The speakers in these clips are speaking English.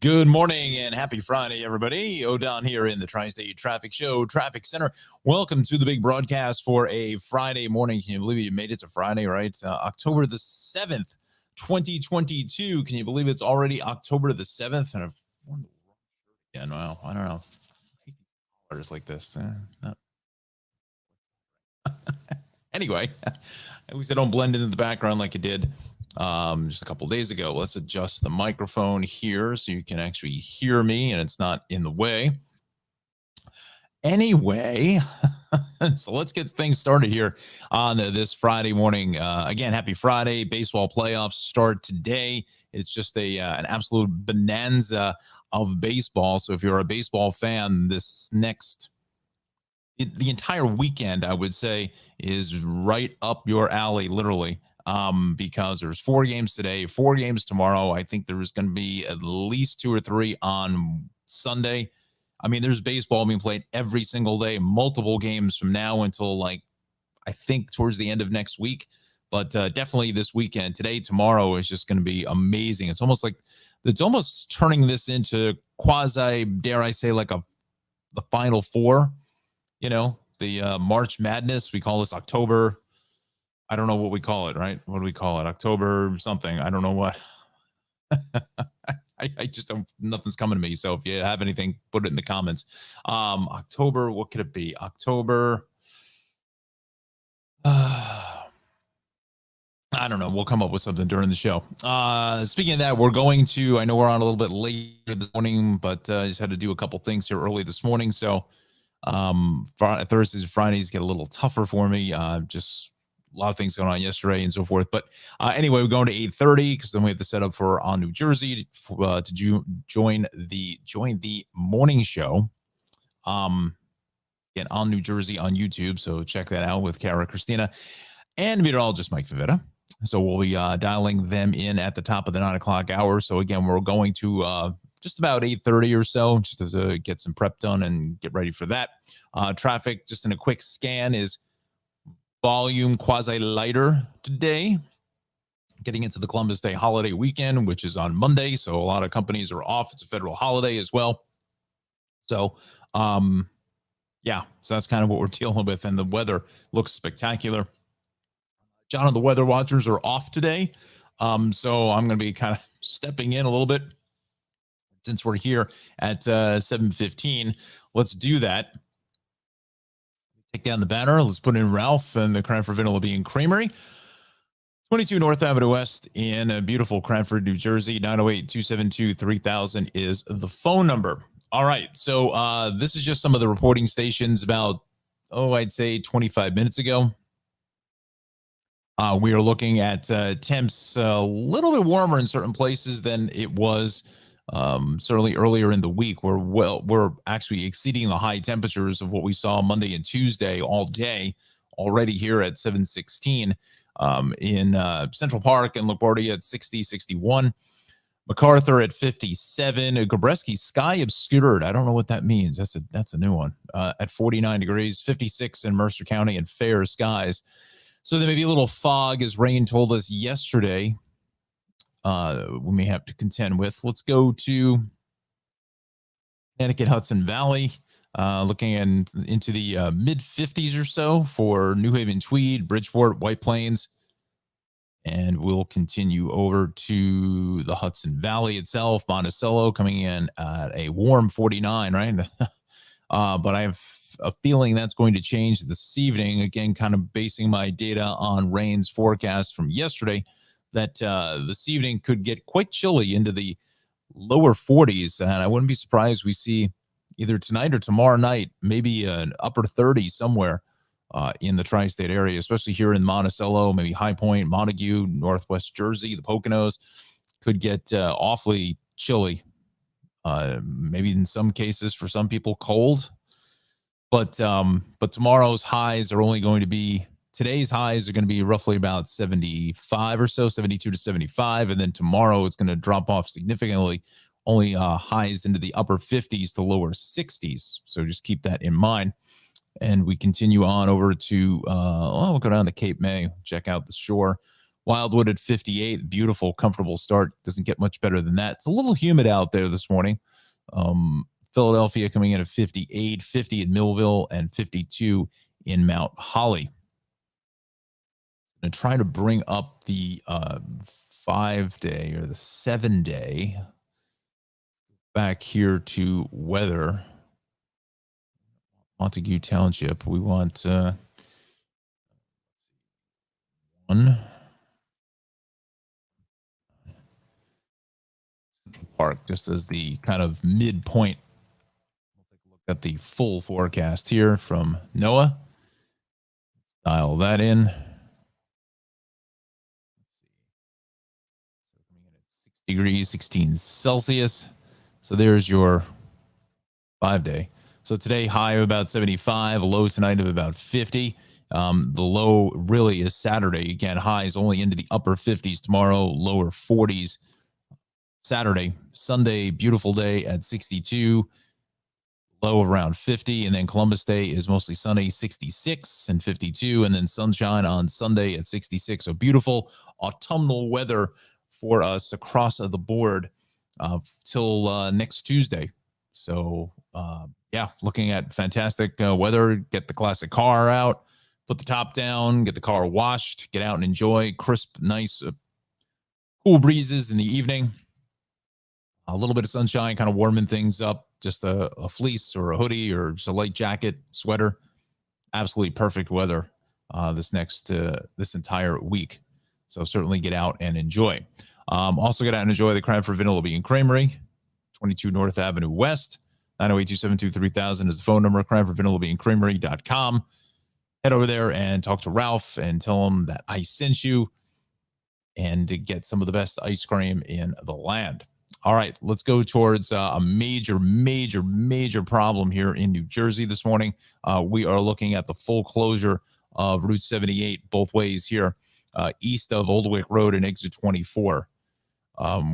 Good morning and happy Friday, everybody. O'Don here in the Tri-State Traffic Show, Traffic Center. Welcome to the big broadcast for a Friday morning. Can you believe you made it to Friday, right? October the 7th, 2022. Can you believe it's already October the 7th? And I've worn the wrong shirt again. Well, I don't know. I hate these colors like this. Anyway, at least I don't blend into the background like it did just a couple days ago. Let's adjust the microphone here so you can actually hear me and it's not in the way. Anyway, so let's get things started here on this Friday morning. Again, happy Friday. Baseball playoffs start today. It's just an absolute bonanza of baseball. So if you're a baseball fan, the entire weekend, I would say, is right up your alley, literally, because there's 4 games today, 4 games tomorrow. I think there's going to be at least 2 or 3 on Sunday. I mean, there's baseball being played every single day, multiple games from now until, I think towards the end of next week. But definitely this weekend, today, tomorrow is just going to be amazing. It's almost turning this into quasi, dare I say, the Final Four. You know, the March Madness, we call this October. I don't know what we call it, right? What do we call it? October something. I don't know what. I just don't, nothing's coming to me. So if you have anything, put it in the comments. October, what could it be? October. I don't know. We'll come up with something during the show. Speaking of that, I know we're on a little bit late this morning, but I just had to do a couple things here early this morning. So Thursdays and Fridays get a little tougher for me. Just a lot of things going on yesterday and so forth. But anyway, we're going to 8:30 because then we have to set up for On New Jersey to join the morning show. Again, On New Jersey on YouTube. So check that out with Cara Christina and meteorologist Mike Favetta. So we'll be dialing them in at the top of the 9 o'clock hour. So again, we're going to just about 8:30 or so, just to get some prep done and get ready for that. Traffic, just in a quick scan, is volume quasi lighter today. Getting into the Columbus Day holiday weekend, which is on Monday. So a lot of companies are off. It's a federal holiday as well. So, yeah, so that's kind of what we're dealing with. And the weather looks spectacular. John and the weather watchers are off today. So I'm going to be kind of stepping in a little bit. Since we're here at 7:15, let's do that. Take down the banner. Let's put in Ralph and the Cranford Vanilla Bean Creamery. 22 North Avenue West in beautiful Cranford, New Jersey. 908-272-3000 is the phone number. All right. So this is just some of the reporting stations about, I'd say 25 minutes ago. We are looking at temps a little bit warmer in certain places than it was certainly earlier in the week. We're actually exceeding the high temperatures of what we saw Monday and Tuesday all day already here at 716 in Central Park and LaGuardia at 60, 61. MacArthur at 57. Gabreski sky obscured. I don't know what that means. That's a new one. At 49 degrees, 56 in Mercer County and fair skies. So there may be a little fog, as rain told us yesterday. We may have to contend with. Let's go to Connecticut Hudson Valley, looking into the mid 50s or so for New Haven, Tweed, Bridgeport, White Plains. And we'll continue over to the Hudson Valley itself. Monticello coming in at a warm 49, right? But I have a feeling that's going to change this evening. Again, kind of basing my data on rain's forecast from yesterday, that this evening could get quite chilly into the lower 40s. And I wouldn't be surprised we see either tonight or tomorrow night, maybe an upper 30s somewhere in the tri-state area, especially here in Monticello, maybe High Point, Montague, Northwest Jersey, the Poconos could get awfully chilly. Maybe in some cases, for some people, cold. But tomorrow's highs are only going to be, today's highs are going to be roughly about 75 or so, 72 to 75. And then tomorrow it's going to drop off significantly, only highs into the upper 50s to lower 60s. So just keep that in mind. And we continue on over to, we'll go down to Cape May, check out the shore. Wildwood at 58. Beautiful, comfortable start. Doesn't get much better than that. It's a little humid out there this morning. Philadelphia coming in at 58, 50 in Millville, and 52 in Mount Holly. I'm going to try to bring up the 5-day or the 7-day back here to weather. Montague Township. We want one. Park, just as the kind of midpoint. We'll take a look at the full forecast here from NOAA. Dial that in. Let's see. So coming in at 6 degrees, 16 Celsius. So there's your 5-day. So today, high of about 75, a low tonight of about 50. The low really is Saturday. Again, highs only into the upper 50s tomorrow, lower 40s Saturday. Sunday, beautiful day at 62, low around 50. And then Columbus Day is mostly sunny, 66 and 52. And then sunshine on Sunday at 66. So beautiful autumnal weather for us across the board till next Tuesday. So, yeah, looking at fantastic weather. Get the classic car out, put the top down, get the car washed, get out and enjoy crisp, nice, cool breezes in the evening. A little bit of sunshine, kind of warming things up. Just a fleece or a hoodie or just a light jacket, sweater. Absolutely perfect weather this entire week. So certainly get out and enjoy. Also get out and enjoy the Cranford Vanilla Bean Creamery, 22 North Avenue West. 908-272-3000 is the phone number. CranfordVanillaBeanCreamery.com. Head over there and talk to Ralph and tell him that I sent you, and to get some of the best ice cream in the land. All right, let's go towards a major problem here in New Jersey this morning. We are looking at the full closure of Route 78 both ways here, east of Oldwick Road and exit 24.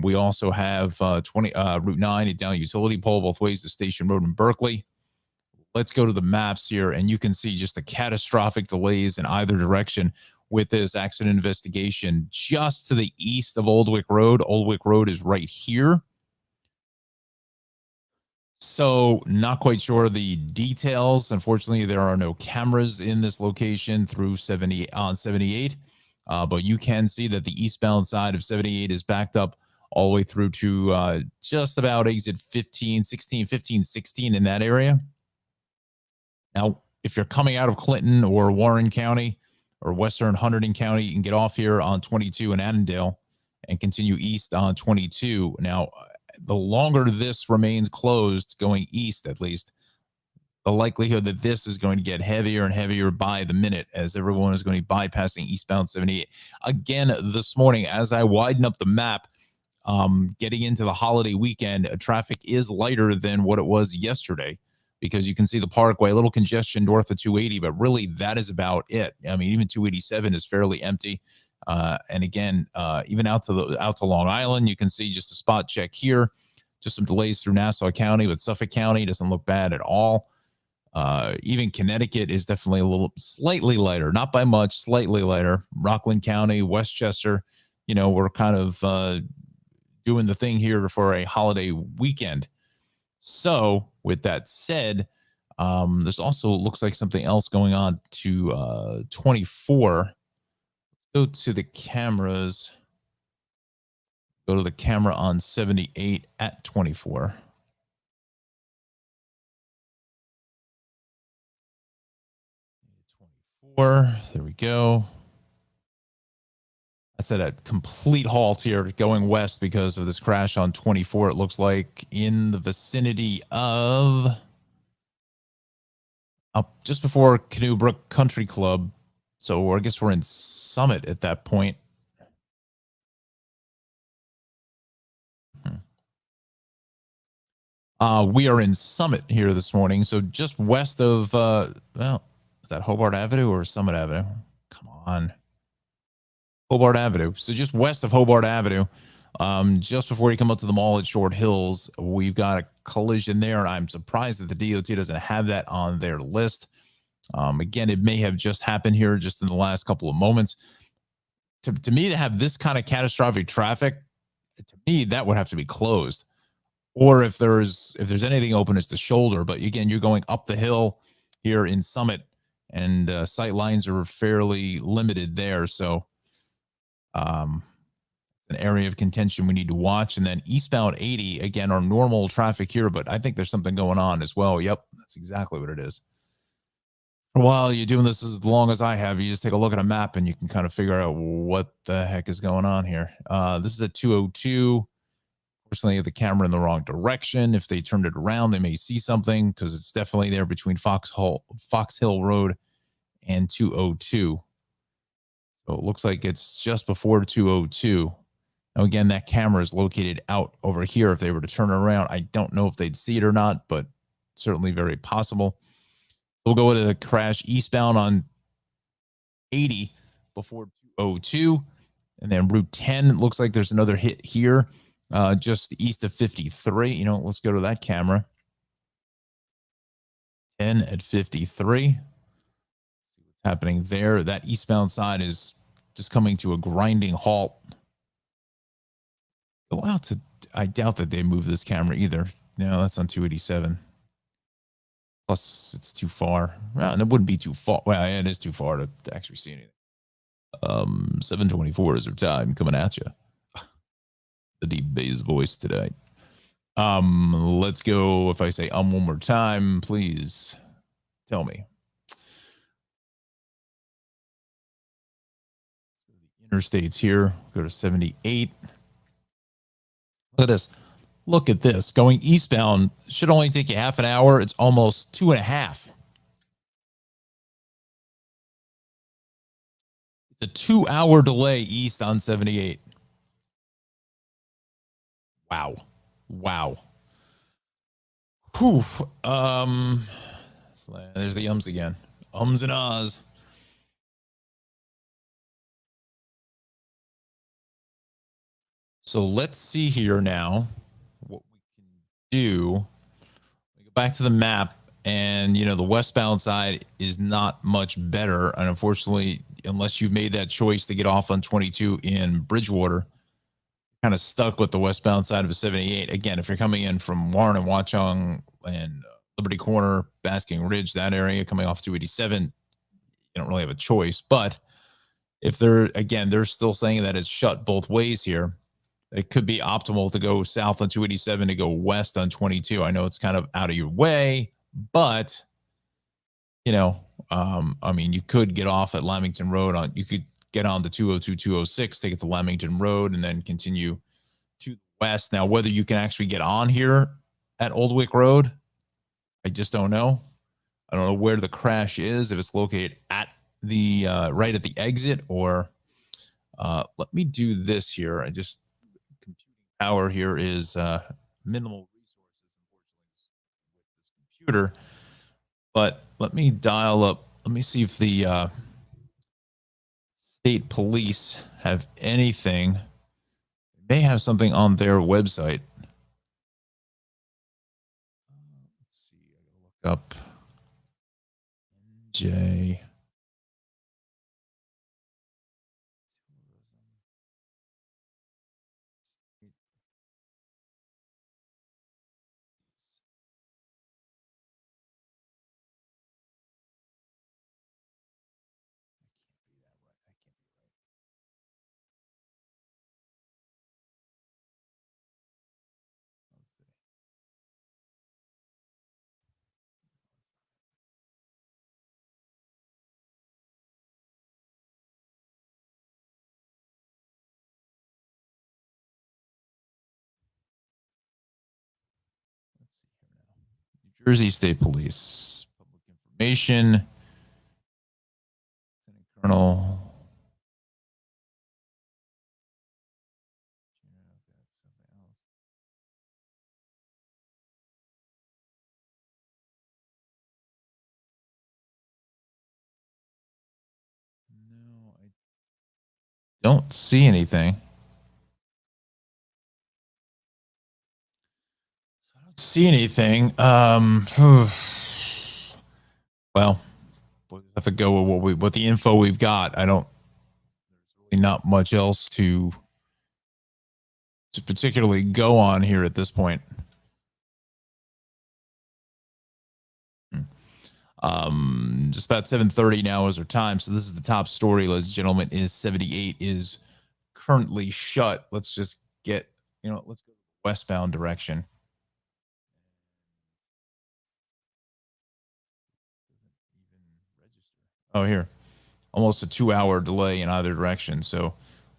We also have Route 9 at down utility pole both ways to Station Road in Berkeley. Let's go to the maps here, and you can see just the catastrophic delays in either direction with this accident investigation just to the east of Oldwick Road. Oldwick Road is right here. So not quite sure the details. Unfortunately, there are no cameras in this location through 78. But you can see that the eastbound side of 78 is backed up all the way through to just about exit 15, 16 in that area. Now, if you're coming out of Clinton or Warren County or Western Hunterdon County, you can get off here on 22 in Annandale and continue east on 22. Now, the longer this remains closed, going east at least, the likelihood that this is going to get heavier and heavier by the minute as everyone is going to be bypassing eastbound 78. Again, this morning, as I widen up the map, getting into the holiday weekend, traffic is lighter than what it was yesterday, because you can see the Parkway, a little congestion north of 280, but really that is about it. I mean, even 287 is fairly empty. And again, even out to Long Island, you can see just a spot check here, just some delays through Nassau County, but Suffolk County doesn't look bad at all. Even Connecticut is definitely a little slightly lighter, not by much, slightly lighter. Rockland County, Westchester, we're kind of doing the thing here for a holiday weekend. So with that said, there's also looks like something else going on to 24. Go to the cameras. Go to the camera on 78 at 24. There we go. I said a complete halt here going west because of this crash on 24. It looks like in the vicinity of just before Canoe Brook Country Club. So I guess we're in Summit at that point. We are in Summit here this morning. So just west of, is that Hobart Avenue or Summit Avenue? Come on. Hobart Avenue. So just west of Hobart Avenue, just before you come up to the mall at Short Hills, we've got a collision there. I'm surprised that the DOT doesn't have that on their list. Again, it may have just happened here just in the last couple of moments. to me, to have this kind of catastrophic traffic, to me, that would have to be closed. Or if there's anything open, it's the shoulder. But again, you're going up the hill here in Summit, and sight lines are fairly limited there. So um, an area of contention we need to watch. And then eastbound 80, again, our normal traffic here, but I think there's something going on as well. Yep, that's exactly what it is. While you're doing this as long as I have, you just take a look at a map and you can kind of figure out what the heck is going on here. This is a 202. Personally, the camera in the wrong direction. If they turned it around, they may see something because it's definitely there between Fox Hill Road and 202. So it looks like it's just before 202. Now, again, that camera is located out over here. If they were to turn it around, I don't know if they'd see it or not, but certainly very possible. We'll go with a crash eastbound on 80 before 202. And then Route 10, looks like there's another hit here, just east of 53. You know, let's go to that camera. 10 at 53. See what's happening there. That eastbound side is just coming to a grinding halt. Go out to, I doubt that they move this camera either. No, that's on 287. Plus, it's too far. Well, and it wouldn't be too far. Well, yeah, it is too far to actually see anything. 7:24 is our time, coming at you. The deep bass voice today. Let's go. If I say one more time, please tell me. Interstates here. Go to 78. Look at this. Look at this. Going eastbound should only take you half an hour. It's almost 2.5. It's a 2-hour delay east on 78. Wow. Wow. Whew. There's the ums again. Ums and ahs. So let's see here now what we can do. We go back to the map, and you know the westbound side is not much better. And unfortunately, unless you've made that choice to get off on 22 in Bridgewater, kind of stuck with the westbound side of 78. Again, if you're coming in from Warren and Watchung and Liberty Corner, Basking Ridge, that area coming off 287, you don't really have a choice. But if they're still saying that it's shut both ways here. It could be optimal to go south on 287 to go west on 22. I know it's kind of out of your way, but you know, I mean, you could get off at Lamington Road you could get on the 202, 206, take it to Lamington Road, and then continue to the west. Now, whether you can actually get on here at Oldwick Road, I just don't know. I don't know where the crash is, if it's located at the right at the exit, or let me do this here. Computing power here is minimal resources, unfortunately, with this computer. But let me dial up. Let me see if the state police have anything. They may have something on their website. Let's see. I gotta look up NJ. New Jersey State Police, public information, Colonel. No, I don't see anything. I don't see anything. Well, we'll have to go with what the info we've got. I don't. not much else to particularly go on here at this point. Just about 7:30 now is our time. So this is the top story, ladies and gentlemen, is 78 is currently shut. Let's just get, let's go westbound direction. Oh, here. Almost a 2-hour delay in either direction. So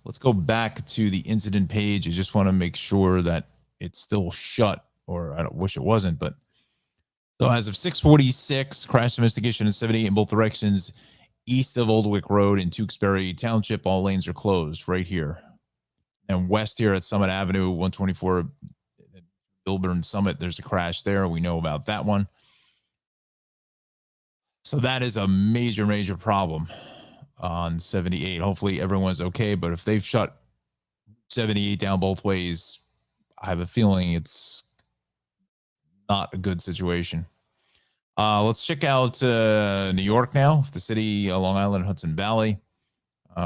let's go back to the incident page. I just want to make sure that it's still shut, or I wish it wasn't, but so as of 6:46, crash investigation in 78 in both directions, east of Oldwick Road in Tewksbury Township. All lanes are closed right here. And west here at Summit Avenue, 124 Bilburn Summit, there's a crash there. We know about that one. So that is a major, major problem on 78. Hopefully everyone's okay, but if they've shut 78 down both ways, I have a feeling it's not a good situation. Let's check out New York now, the city, Long Island, Hudson Valley.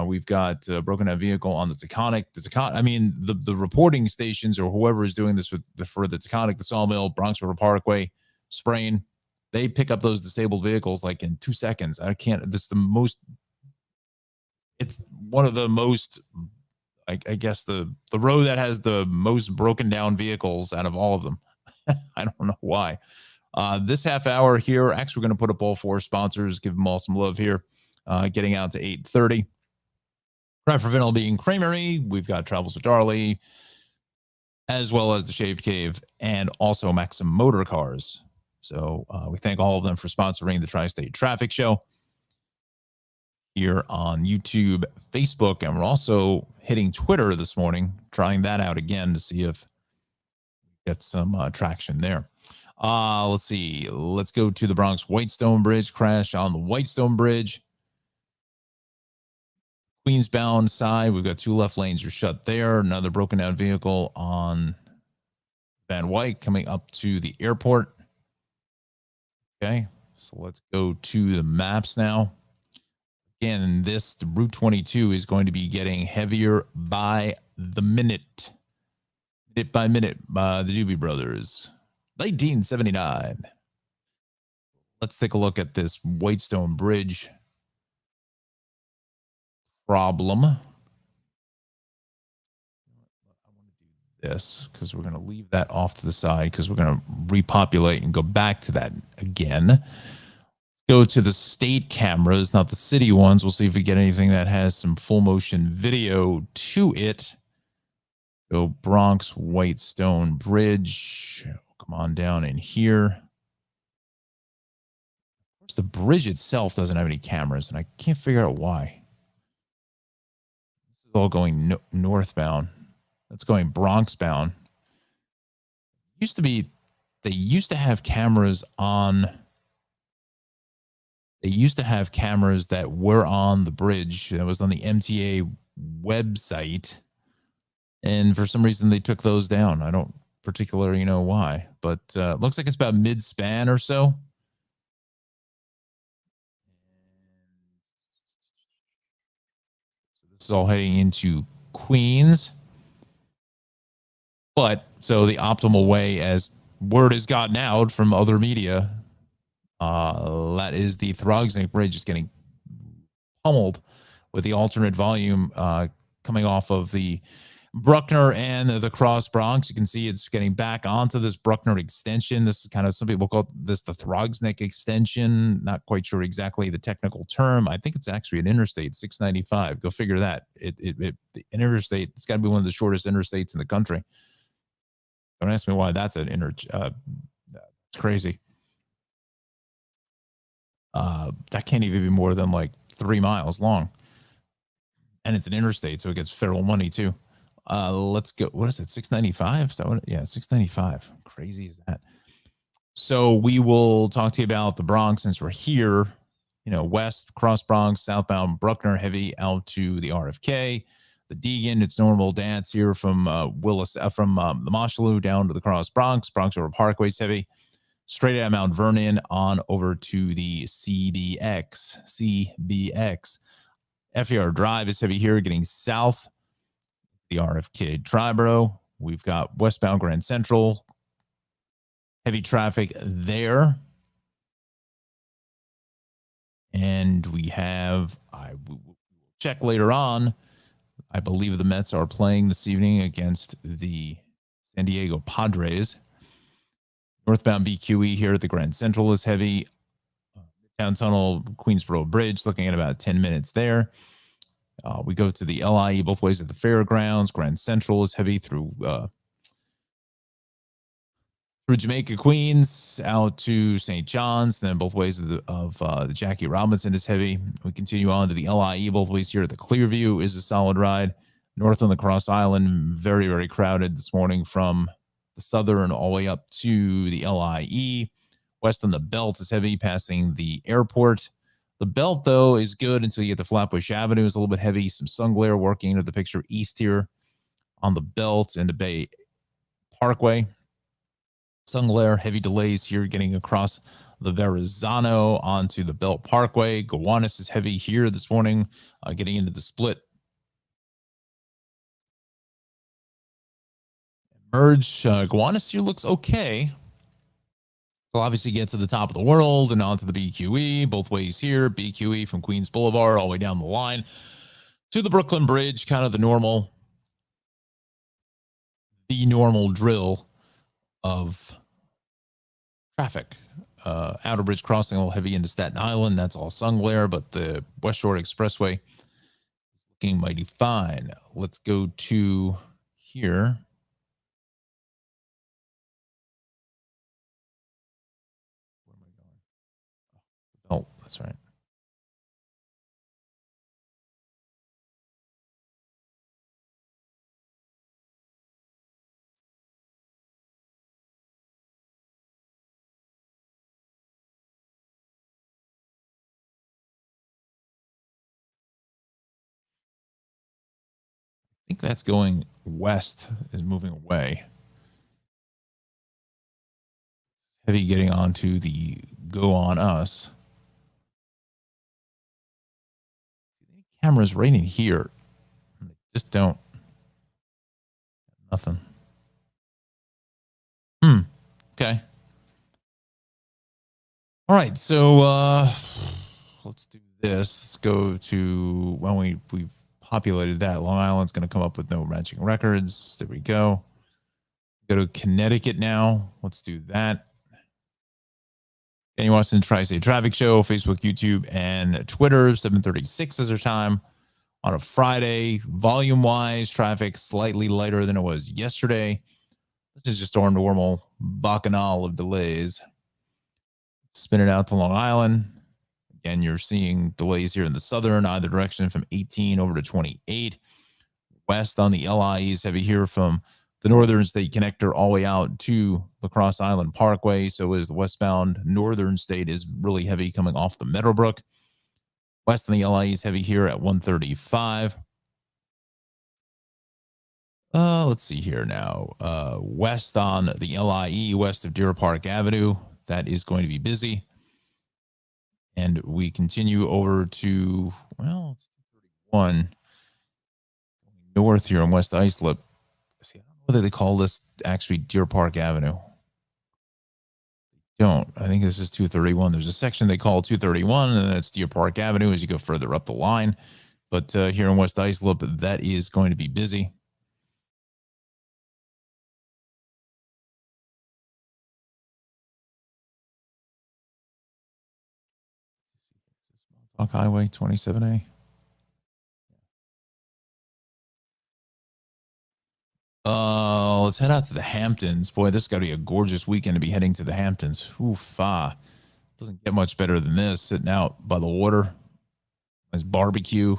We've got a broken down vehicle on the Taconic. I mean, the reporting stations or whoever is doing this for the Taconic, the Sawmill, Bronx River Parkway, Sprain, they pick up those disabled vehicles like in 2 seconds. It's one of the most, I guess, the road that has the most broken down vehicles out of all of them. I don't know why. This half hour here, actually, we're going to put up all 4 sponsors, give them all some love here. Getting out to 8:30. Crime Preventable being Creamery. We've got Travels with Darley, as well as the Shave Cave, and also Maxim Motor Cars. So we thank all of them for sponsoring the Tri-State Traffic Show here on YouTube, Facebook, and we're also hitting Twitter this morning, trying that out again to see if we get some traction there. Let's see. Let's go to the Bronx Whitestone Bridge. Crash on the Whitestone Bridge. Queensbound side, we've got 2 left lanes are shut there. Another broken down vehicle on Van Wyck coming up to the airport. Okay, so let's go to the maps now. Again, the Route 22 is going to be getting heavier by the minute by minute by the Doobie Brothers. 1979. Let's take a look at this Whitestone Bridge problem. I want to do this because we're going to leave that off to the side because we're going to repopulate and go back to that again. Go to the state cameras, not the city ones. We'll see if we get anything that has some full motion video to it. Go Bronx Whitestone Bridge. Come on down in here. Of course, the bridge itself doesn't have any cameras, and I can't figure out why. This is all going northbound. That's going Bronx bound. They used to have cameras on. They used to have cameras that were on the bridge. That was on the MTA website. And for some reason, they took those down. I don't particularly know why, but it looks like it's about mid-span or so. This is all heading into Queens. But so the optimal way, as word has gotten out from other media, that is the Throgsneck Bridge is getting pummeled with the alternate volume coming off of the Bruckner and the Cross Bronx. You can see it's getting back onto this Bruckner extension. This is kind of, some people call this the Throgsneck extension. Not quite sure exactly the technical term. I think it's actually an interstate, 695. Go figure that. An interstate, it's got to be one of the shortest interstates in the country. Don't ask me why that's an it's crazy. That can't even be more than like 3 miles long. And it's an interstate, so it gets federal money too. Let's go. What is it? 695? Is that what? Yeah, 695. Crazy is that? So we will talk to you about the Bronx since we're here. West, Cross Bronx, southbound Bruckner, heavy out to the RFK. The Deegan, it's normal dance here from Willis, from the Mosholu down to the Cross Bronx. Bronx River Parkway's heavy. Straight out Mount Vernon on over to the CBX. FER Drive is heavy here, getting south the RFK Triborough. We've got westbound Grand Central, heavy traffic there. And we have, I will check later on, I believe the Mets are playing this evening against the San Diego Padres. Northbound BQE here at the Grand Central is heavy. Town Tunnel, Queensboro Bridge, looking at about 10 minutes there. We go to the LIE both ways at the fairgrounds. Grand Central is heavy through Jamaica, Queens, out to St. John's, then both ways of the Jackie Robinson is heavy. We continue on to the LIE both ways here at the Clearview is a solid ride. North on the Cross Island, very, very crowded this morning from the Southern all the way up to the LIE. West on the Belt is heavy, passing the airport. The Belt, though, is good until you get to Flatbush Avenue. It's a little bit heavy. Some sun glare working into the picture east here on the Belt and the Bay Parkway. Sun glare, heavy delays here getting across the Verrazano onto the Belt Parkway. Gowanus is heavy here this morning, getting into the split. Merge, Gowanus here looks okay. We'll obviously get to the top of the world and onto the BQE, both ways here. BQE from Queens Boulevard all the way down the line to the Brooklyn Bridge, kind of the normal drill of traffic. Outer Bridge crossing a little heavy into Staten Island. That's all sun glare, but the West Shore Expressway is looking mighty fine. Let's go to here. Where am I going? Oh, that's right. I think that's going west, is moving away. Heavy getting onto the Go On Us. Cameras right in here. They just don't. Nothing. Okay. All right. So let's do this. Let's go to when we populated that. Long Island's going to come up with no matching records. There we go. Go to Connecticut now. Let's do that. Kenny Watson Tri-State Traffic Show, Facebook, YouTube, and Twitter. 7:36 is our time on a Friday. Volume-wise, traffic slightly lighter than it was yesterday. This is just our normal bacchanal of delays. Spin it out to Long Island. Again, you're seeing delays here in the southern, either direction from 18 over to 28. West on the LIE is heavy here from the Northern State Connector all the way out to the Cross Island Parkway. So is the westbound Northern State is really heavy coming off the Meadowbrook. West on the LIE is heavy here at 135. Let's see here now. West on the LIE, west of Deer Park Avenue, that is going to be busy. And we continue over to, well, it's 31 north here on West Islip. See, I don't know whether they call this actually Deer Park Avenue. Don't. I think this is 231. There's a section they call 231, and that's Deer Park Avenue as you go further up the line. But here in West Islip, that is going to be busy. Montauk Highway 27A. Let's head out to the Hamptons. Boy, this got to be a gorgeous weekend to be heading to the Hamptons. Oof-ah. Doesn't get much better than this. Sitting out by the water. Nice barbecue.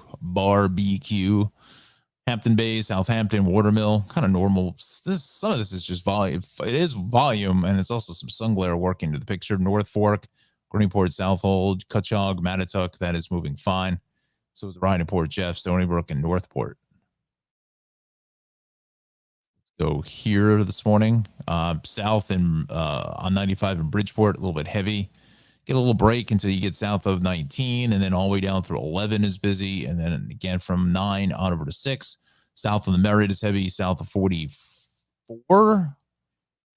Hampton Bay, Southampton, Watermill. Kind of normal. Some of this is just volume. It is volume, and it's also some sun glare working into the picture. North Fork, Greenport, Southold, Cutchogue, Mattituck. That is moving fine. So is Ryan and Port Jeff, Stony Brook, and Northport. Go here this morning. South and on 95 in Bridgeport, a little bit heavy. get a little break until you get south of 19, and then all the way down through 11 is busy. And then again from 9 on over to 6. South of the Merritt is heavy. South of 44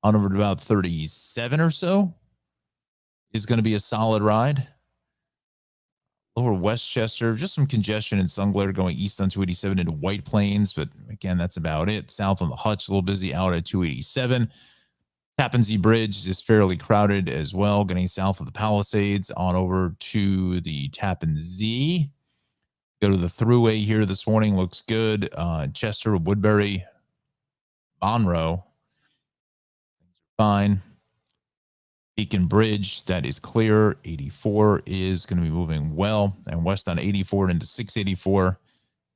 on over to about 37 or so is going to be a solid ride. Lower Westchester, just some congestion in Sun Glare going east on 287 into White Plains. But again, that's about it. South on the Hutch, a little busy out at 287. Tappan Zee Bridge is fairly crowded as well, getting south of the Palisades on over to the Tappan Zee. Go to the thruway here this morning. Looks good. Chester, Woodbury, Monroe. Fine. Beacon Bridge, that is clear. 84 is going to be moving well. And west on 84 into 684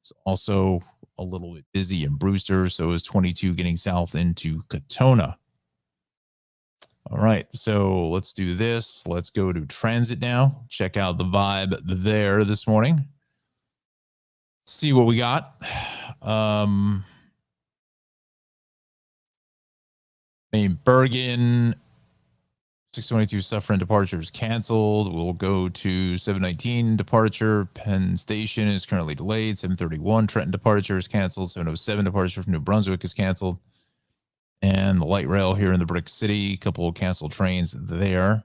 is also a little bit busy in Brewster. So is 22 getting south into Katona. All right, so let's do this. Let's go to transit now. Check out the vibe there this morning. See what we got. Main Bergen, 622 Suffering departure is canceled. We'll go to 719 departure. Penn Station is currently delayed. 731 Trenton departure is canceled. 707 departure from New Brunswick is canceled. And the light rail here in the Brick City, a couple of canceled trains there.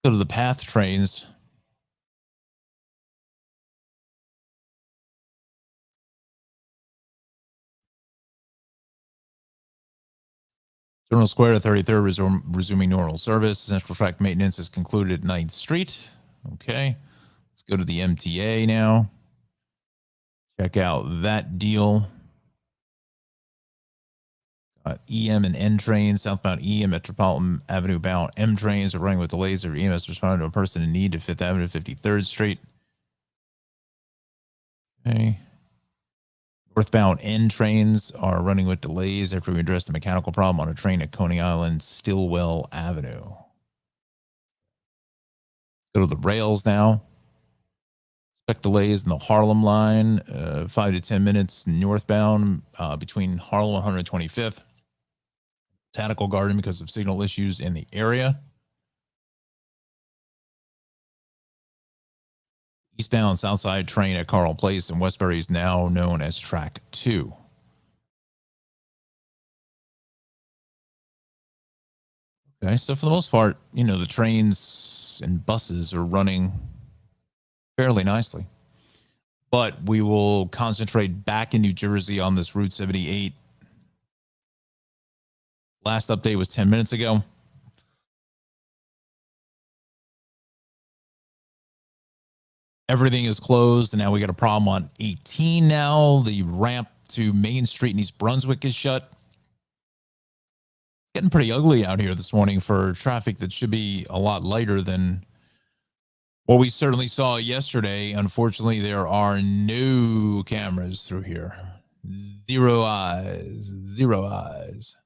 Go to the PATH trains. Terminal Square to 33rd resuming normal service. Central track maintenance is concluded at 9th Street. Okay. Let's go to the MTA now. Check out that deal. EM and N trains, southbound EM Metropolitan Avenue bound M trains are running with delays. Or EMS responding to a person in need to 5th Avenue, 53rd Street. Okay. Northbound N trains are running with delays after we addressed the mechanical problem on a train at Coney Island, Stillwell Avenue. Go to the rails now. Expect delays in the Harlem line, 5 to 10 minutes northbound between Harlem and 125th. Botanical Garden because of signal issues in the area. Eastbound Southside train at Carl Place in Westbury is now known as Track 2. Okay, so for the most part, you know, the trains and buses are running fairly nicely. But we will concentrate back in New Jersey on this Route 78. Last update was 10 minutes ago. Everything is closed, and now we got a problem on 18 now. The ramp to Main Street in East Brunswick is shut. It's getting pretty ugly out here this morning for traffic that should be a lot lighter than what we certainly saw yesterday. Unfortunately, there are no cameras through here. Zero eyes. Zero eyes.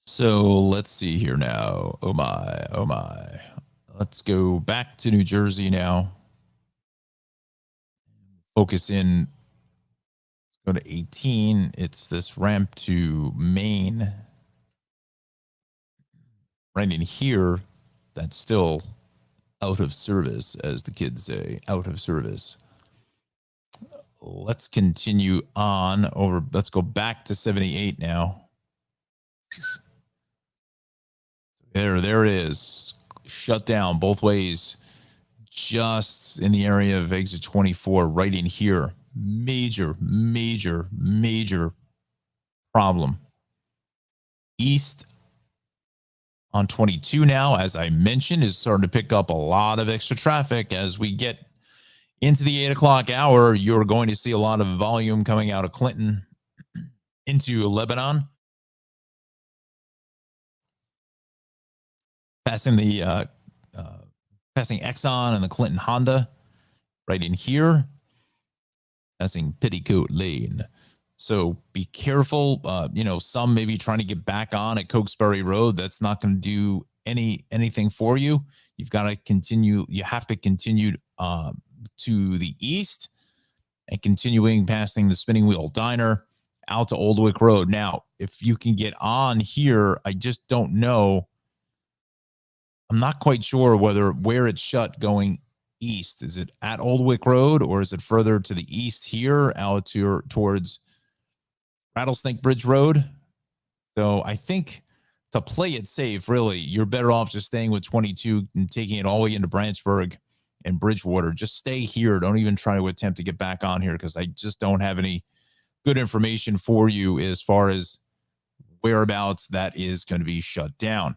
So let's see here now. Oh my, oh my. Let's go back to New Jersey now. Focus in. Let's go to 18. It's this ramp to Maine. Right in here, that's still out of service, as the kids say, out of service. Let's continue on over. Let's go back to 78 now. There it is. Shut down both ways. Just in the area of exit 24, right in here. Major, major, major problem. East on 22 now, as I mentioned, is starting to pick up a lot of extra traffic. As we get into the 8 o'clock hour, you're going to see a lot of volume coming out of Clinton into Lebanon. Passing the passing Exxon and the Clinton Honda right in here. passing Petticoat Lane. So be careful. Some maybe trying to get back on at Cokesbury Road. That's not going to do anything for you. You've got to continue. You have to continue to the east and continuing passing the Spinning Wheel Diner out to Oldwick Road. Now, if you can get on here, I just don't know. I'm not quite sure where it's shut going east. Is it at Oldwick Road or is it further to the east here out towards Rattlesnake Bridge Road? So I think to play it safe, really, you're better off just staying with 22 and taking it all the way into Branchburg and Bridgewater. Just stay here. Don't even try to attempt to get back on here because I just don't have any good information for you as far as whereabouts that is going to be shut down.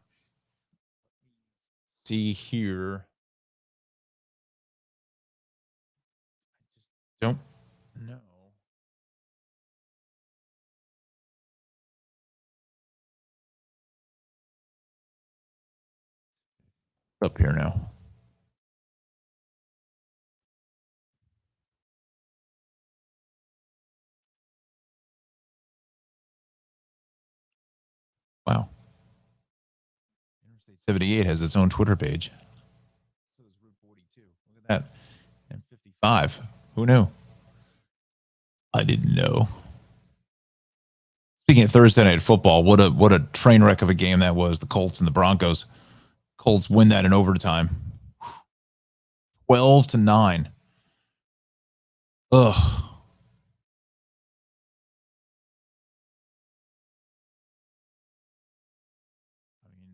See here. I just don't know. Up here now. Wow. Interstate 78 has its own Twitter page. So does Route 42. Look at that. And 55. Who knew? I didn't know. Speaking of Thursday night football, what a train wreck of a game that was. The Colts and the Broncos. Colts win that in overtime. 12-9. Ugh. I mean,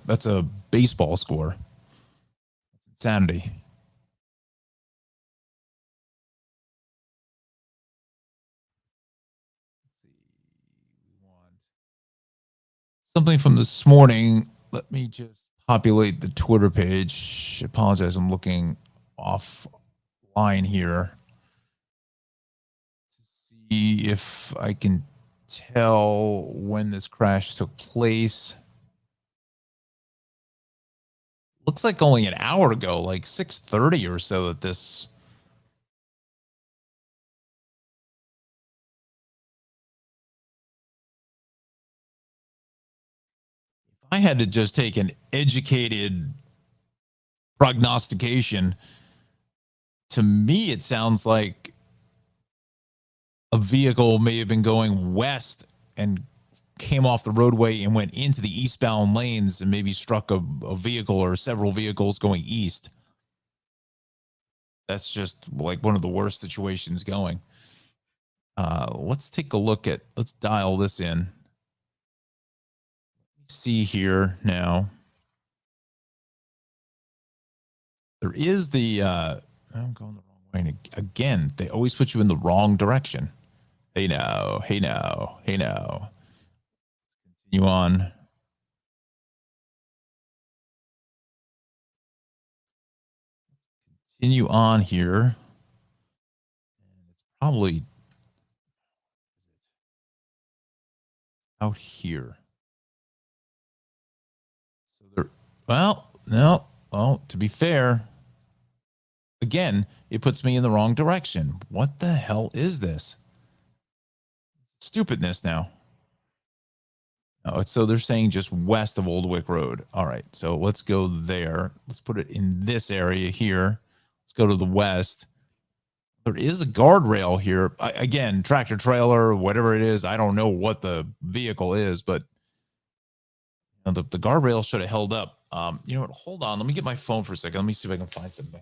that's a baseball score. That's insanity. Something from this morning. Let me just populate the Twitter page. Apologize, I'm looking offline here to see if I can tell when this crash took place. Looks like only an hour ago, like 6:30 or so, that this. If I had to just take an educated prognostication, to me, it sounds like a vehicle may have been going west and came off the roadway and went into the eastbound lanes and maybe struck a vehicle or several vehicles going east. That's just like one of the worst situations going. Let's take a look at, let's dial this in. See here now. There is the, I'm going the wrong way. And again, they always put you in the wrong direction. Hey now, hey now, hey now. Continue on. Continue on here. And it's probably out here. So there, well, no, well, to be fair, again, it puts me in the wrong direction. What the hell is this? Stupidness now. Oh, so they're saying just west of Oldwick Road. All right, so let's go there. Let's put it in this area here. Let's go to the west. There is a guardrail here. Again, tractor trailer, whatever it is. I don't know what the vehicle is, but the guardrail should have held up. You know what? Hold on. Let me get my phone for a second. Let me see if I can find something.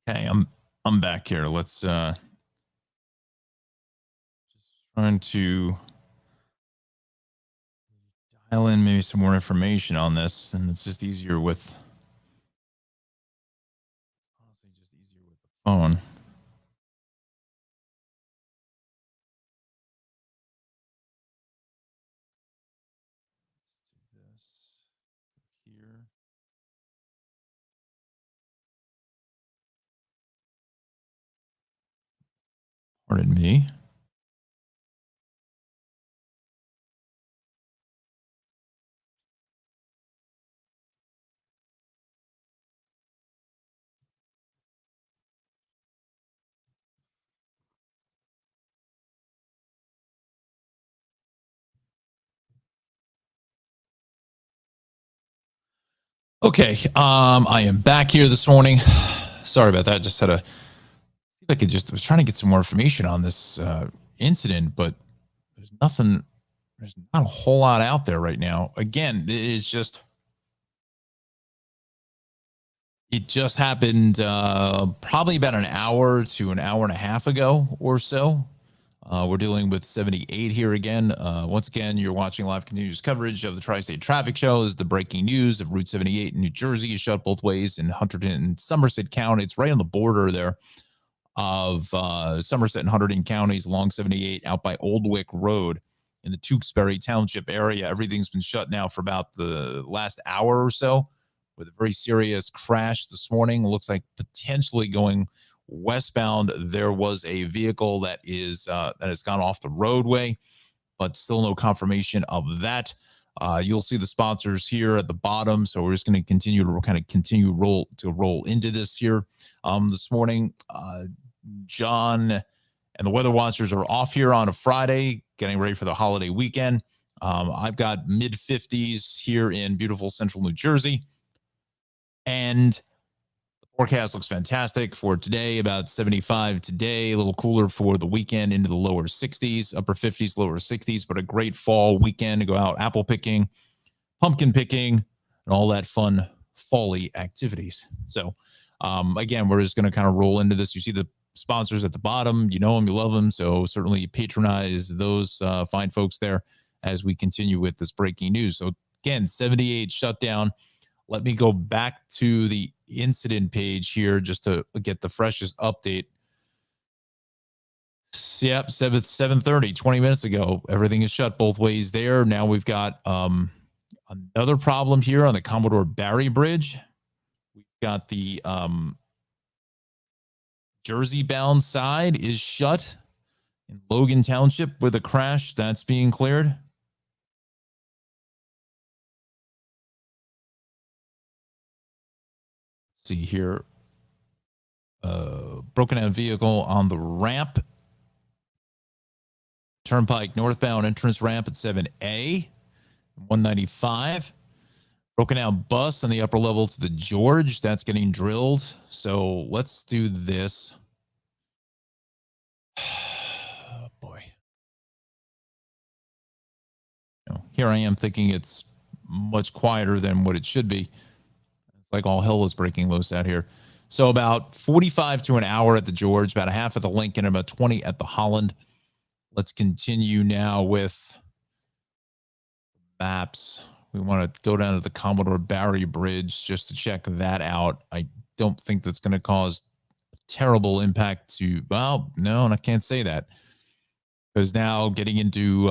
Okay, I'm back here. Let's just trying to dial in maybe some more information on this, and it's just easier with honestly just easier with the phone. here. Pardon me. Okay, I am back here this morning. Sorry about that. Just had a see if I could just was trying to get some more information on this incident, but there's nothing. There's not a whole lot out there right now. Again, it just happened probably about an hour to an hour and a half ago or so. We're dealing with 78 here again. Once again, you're watching live continuous coverage of the Tri-State Traffic Show. This is the breaking news of Route 78 in New Jersey is shut both ways in Hunterdon and Somerset County. It's right on the border there of Somerset and Hunterdon counties along 78 out by Oldwick Road in the Tewksbury Township area. Everything's been shut now for about the last hour or so with a very serious crash this morning. It looks like potentially going westbound. There was a vehicle that has gone off the roadway, but still no confirmation of that. You'll see the sponsors here at the bottom, so we're just going to continue to roll into this here. This morning, John and the weather watchers are off here on a Friday, getting ready for the holiday weekend. I've got mid 50s here in beautiful central New Jersey, and the forecast looks fantastic for today, about 75 today, a little cooler for the weekend into the lower 60s, upper 50s, lower 60s, but a great fall weekend to go out apple picking, pumpkin picking, and all that fun fall-y activities. So, again, we're just going to kind of roll into this. You see the sponsors at the bottom. You know them, you love them. So certainly patronize those fine folks there as we continue with this breaking news. So, again, 78 shutdown. Let me go back to the incident page here just to get the freshest update. Yep, 7:30, 20 minutes ago. Everything is shut both ways there. Now we've got another problem here on the Commodore Barry Bridge. We've got the Jersey bound side is shut in Logan Township with a crash that's being cleared. See here, broken down vehicle on the ramp, Turnpike northbound entrance ramp at 7A, 195. Broken down bus on the upper level to the George, that's getting drilled. So let's do this. Oh, boy. Here I am thinking it's much quieter than what it should be. It's like all hell is breaking loose out here. So about 45 to an hour at the George, about a half at the Lincoln, and about 20 at the Holland. Let's continue now with maps. We want to go down to the Commodore Barry Bridge just to check that out. I don't think that's going to cause terrible impact to, well, no, and I can't say that. Because now getting into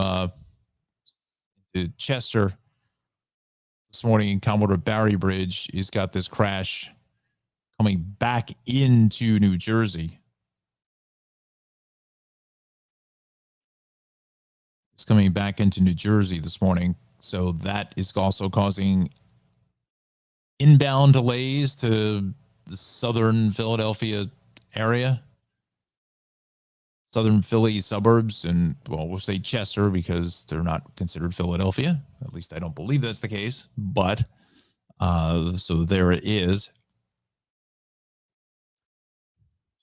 Chester this morning in Commodore Barry Bridge, he's got this crash coming back into New Jersey. It's coming back into New Jersey this morning. So that is also causing inbound delays to the southern Philadelphia area, southern Philly suburbs, and well, we'll say Chester because they're not considered Philadelphia. At least I don't believe that's the case. But so there it is.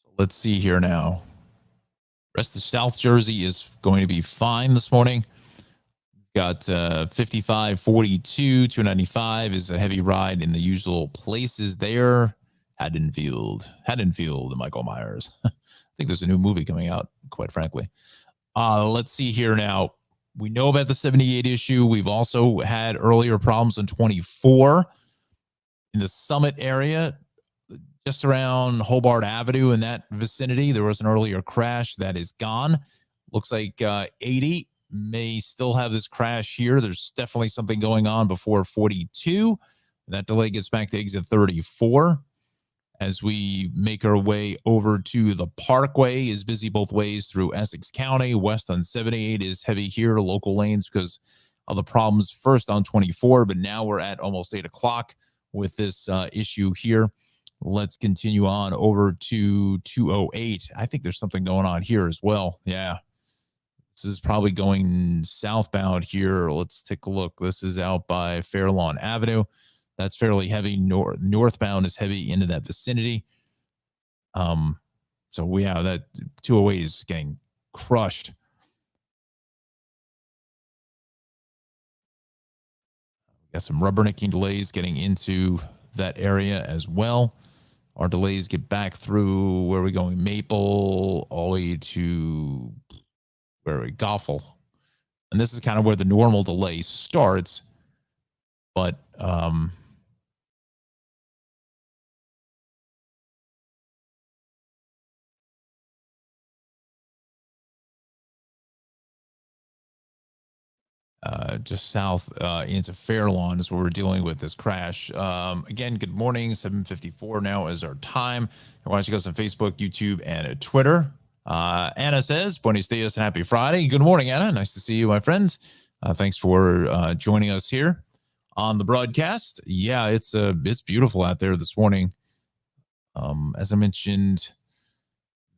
So let's see here now. Rest of South Jersey is going to be fine this morning. Got 55, 42, 295 is a heavy ride in the usual places there. Haddonfield, and Michael Myers. I think there's a new movie coming out, quite frankly. Let's see here now. We know about the 78 issue. We've also had earlier problems on 24 in the Summit area, just around Hobart Avenue in that vicinity. There was an earlier crash that is gone. Looks like 80 may still have this crash here. There's definitely something going on before 42. That delay gets back to exit 34. As we make our way over to the Parkway, is busy both ways through Essex County. West on 78 is heavy here, local lanes, because of the problems first on 24, but now we're at almost 8 o'clock with this issue here. Let's continue on over to 208. I think there's something going on here as well. Yeah. This is probably going southbound here. Let's take a look. This is out by Fairlawn Avenue. That's fairly heavy. Northbound is heavy into that vicinity. So we have that 208 is getting crushed. Got some rubbernecking delays getting into that area as well. Our delays get back through where we're going, Maple, all the way to where we Goffle. And this is kind of where the normal delay starts. But just south into Fairlawn is where we're dealing with this crash. Again, good morning. 7:54 now is our time. You're watching us on Facebook, YouTube, and Twitter. Anna says, Buenos dias and happy Friday. Good morning, Anna. Nice to see you, my friend. Thanks for joining us here on the broadcast. Yeah, it's beautiful out there this morning. As I mentioned,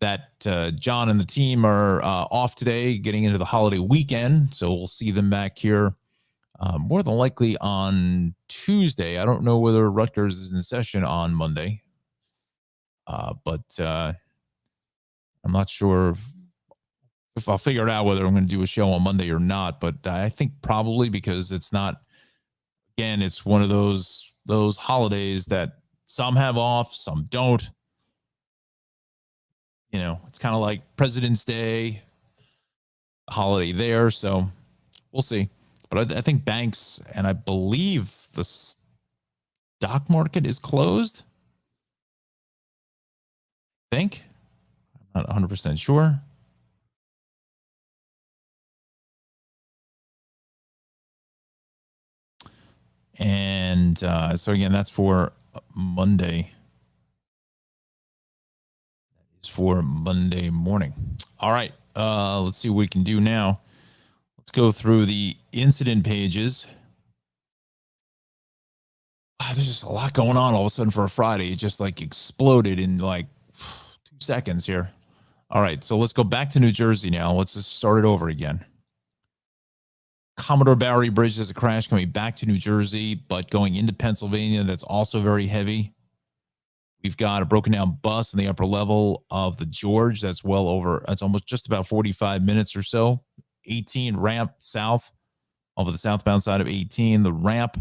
that John and the team are off today, getting into the holiday weekend. So we'll see them back here more than likely on Tuesday. I don't know whether Rutgers is in session on Monday, but I'm not sure if I'll figure it out whether I'm going to do a show on Monday or not. But I think probably, because it's not, again, it's one of those holidays that some have off, some don't. You know, it's kind of like President's Day holiday there. So we'll see. But I think banks, and I believe the stock market is closed. I think. I'm not 100% sure. And so again, that's for Monday. It's for Monday morning. All right. Let's see what we can do now. Let's go through the incident pages. There's just a lot going on all of a sudden for a Friday. It just like exploded in like 2 seconds here. All right. So let's go back to New Jersey now. Let's just start it over again. Commodore Barry Bridge, there's a crash coming back to New Jersey, but going into Pennsylvania, that's also very heavy. We've got a broken down bus in the upper level of the George. That's almost just about 45 minutes or so. 18 ramp south over the southbound side of 18. The ramp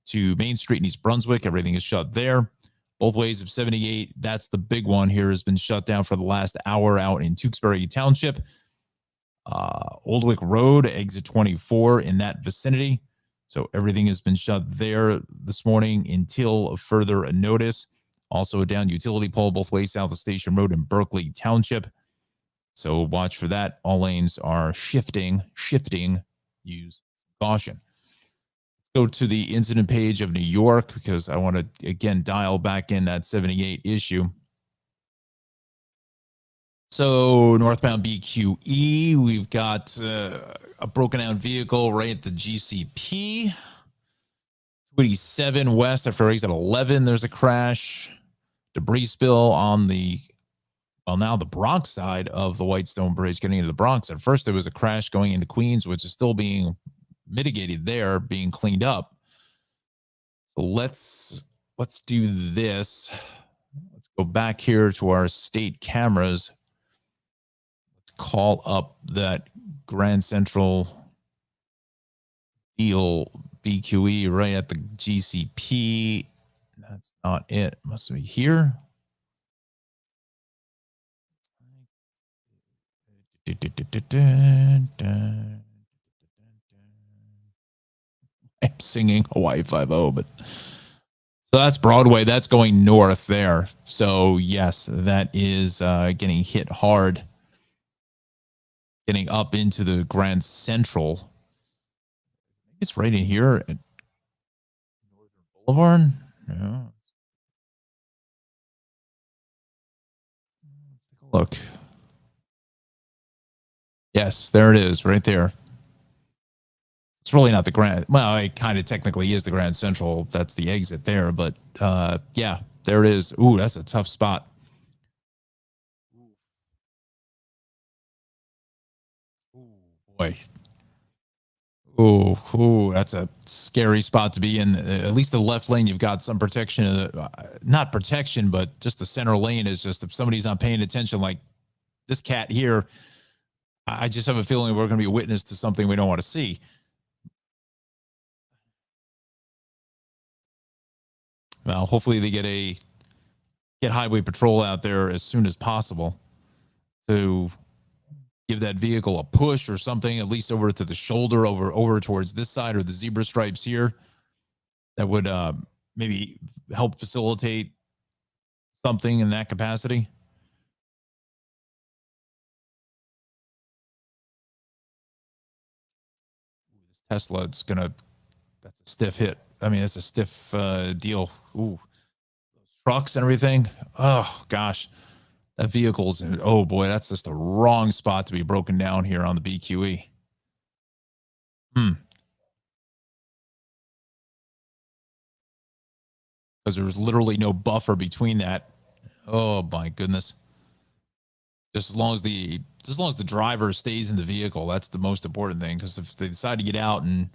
to Main Street in East Brunswick, everything is shut there. Both ways of 78, that's the big one here, has been shut down for the last hour out in Tewksbury Township. Oldwick Road, exit 24 in that vicinity. So everything has been shut there this morning until further notice. Also a down utility pole both ways south of Station Road in Berkeley Township. So watch for that. All lanes are shifting. Use caution. Let's go to the incident page of New York, because I want to, again, dial back in that 78 issue. So northbound BQE, we've got a broken down vehicle right at the GCP. 287 west after exit 11, there's a crash. Debris spill on the, well, now the Bronx side of the Whitestone Bridge getting into the Bronx. At first, there was a crash going into Queens, which is still being mitigated there, being cleaned up. So let's do this. Let's go back here to our state cameras. Let's call up that Grand Central deal BQE right at the GCP. That's not it. Must be here. I'm singing Hawaii 5-0, but so that's Broadway. That's going north there. So yes, that is getting hit hard, getting up into the Grand Central. It's right in here at Northern Boulevard? Yeah. Let's take a look. Yes, there it is, right there. It's really not the Grand. Well, it kind of technically is the Grand Central. That's the exit there, but yeah, there it is. Ooh, that's a tough spot. Ooh, boy. Ooh, that's a scary spot to be in. At least the left lane, you've got some protection. Not protection, but just the center lane is just if somebody's not paying attention, like this cat here. I just have a feeling we're going to be a witness to something we don't want to see. Well, hopefully they get highway patrol out there as soon as possible to give that vehicle a push or something, at least over to the shoulder, over towards this side or the zebra stripes here. That would maybe help facilitate something in that capacity. Tesla, it's gonna. That's a stiff hit. I mean, it's a stiff deal. Ooh, trucks and everything. Oh gosh, that vehicle's. Oh boy, that's just the wrong spot to be broken down here on the BQE. Because there was literally no buffer between that. Oh my goodness. Just as long as the driver stays in the vehicle, that's the most important thing. Because if they decide to get out and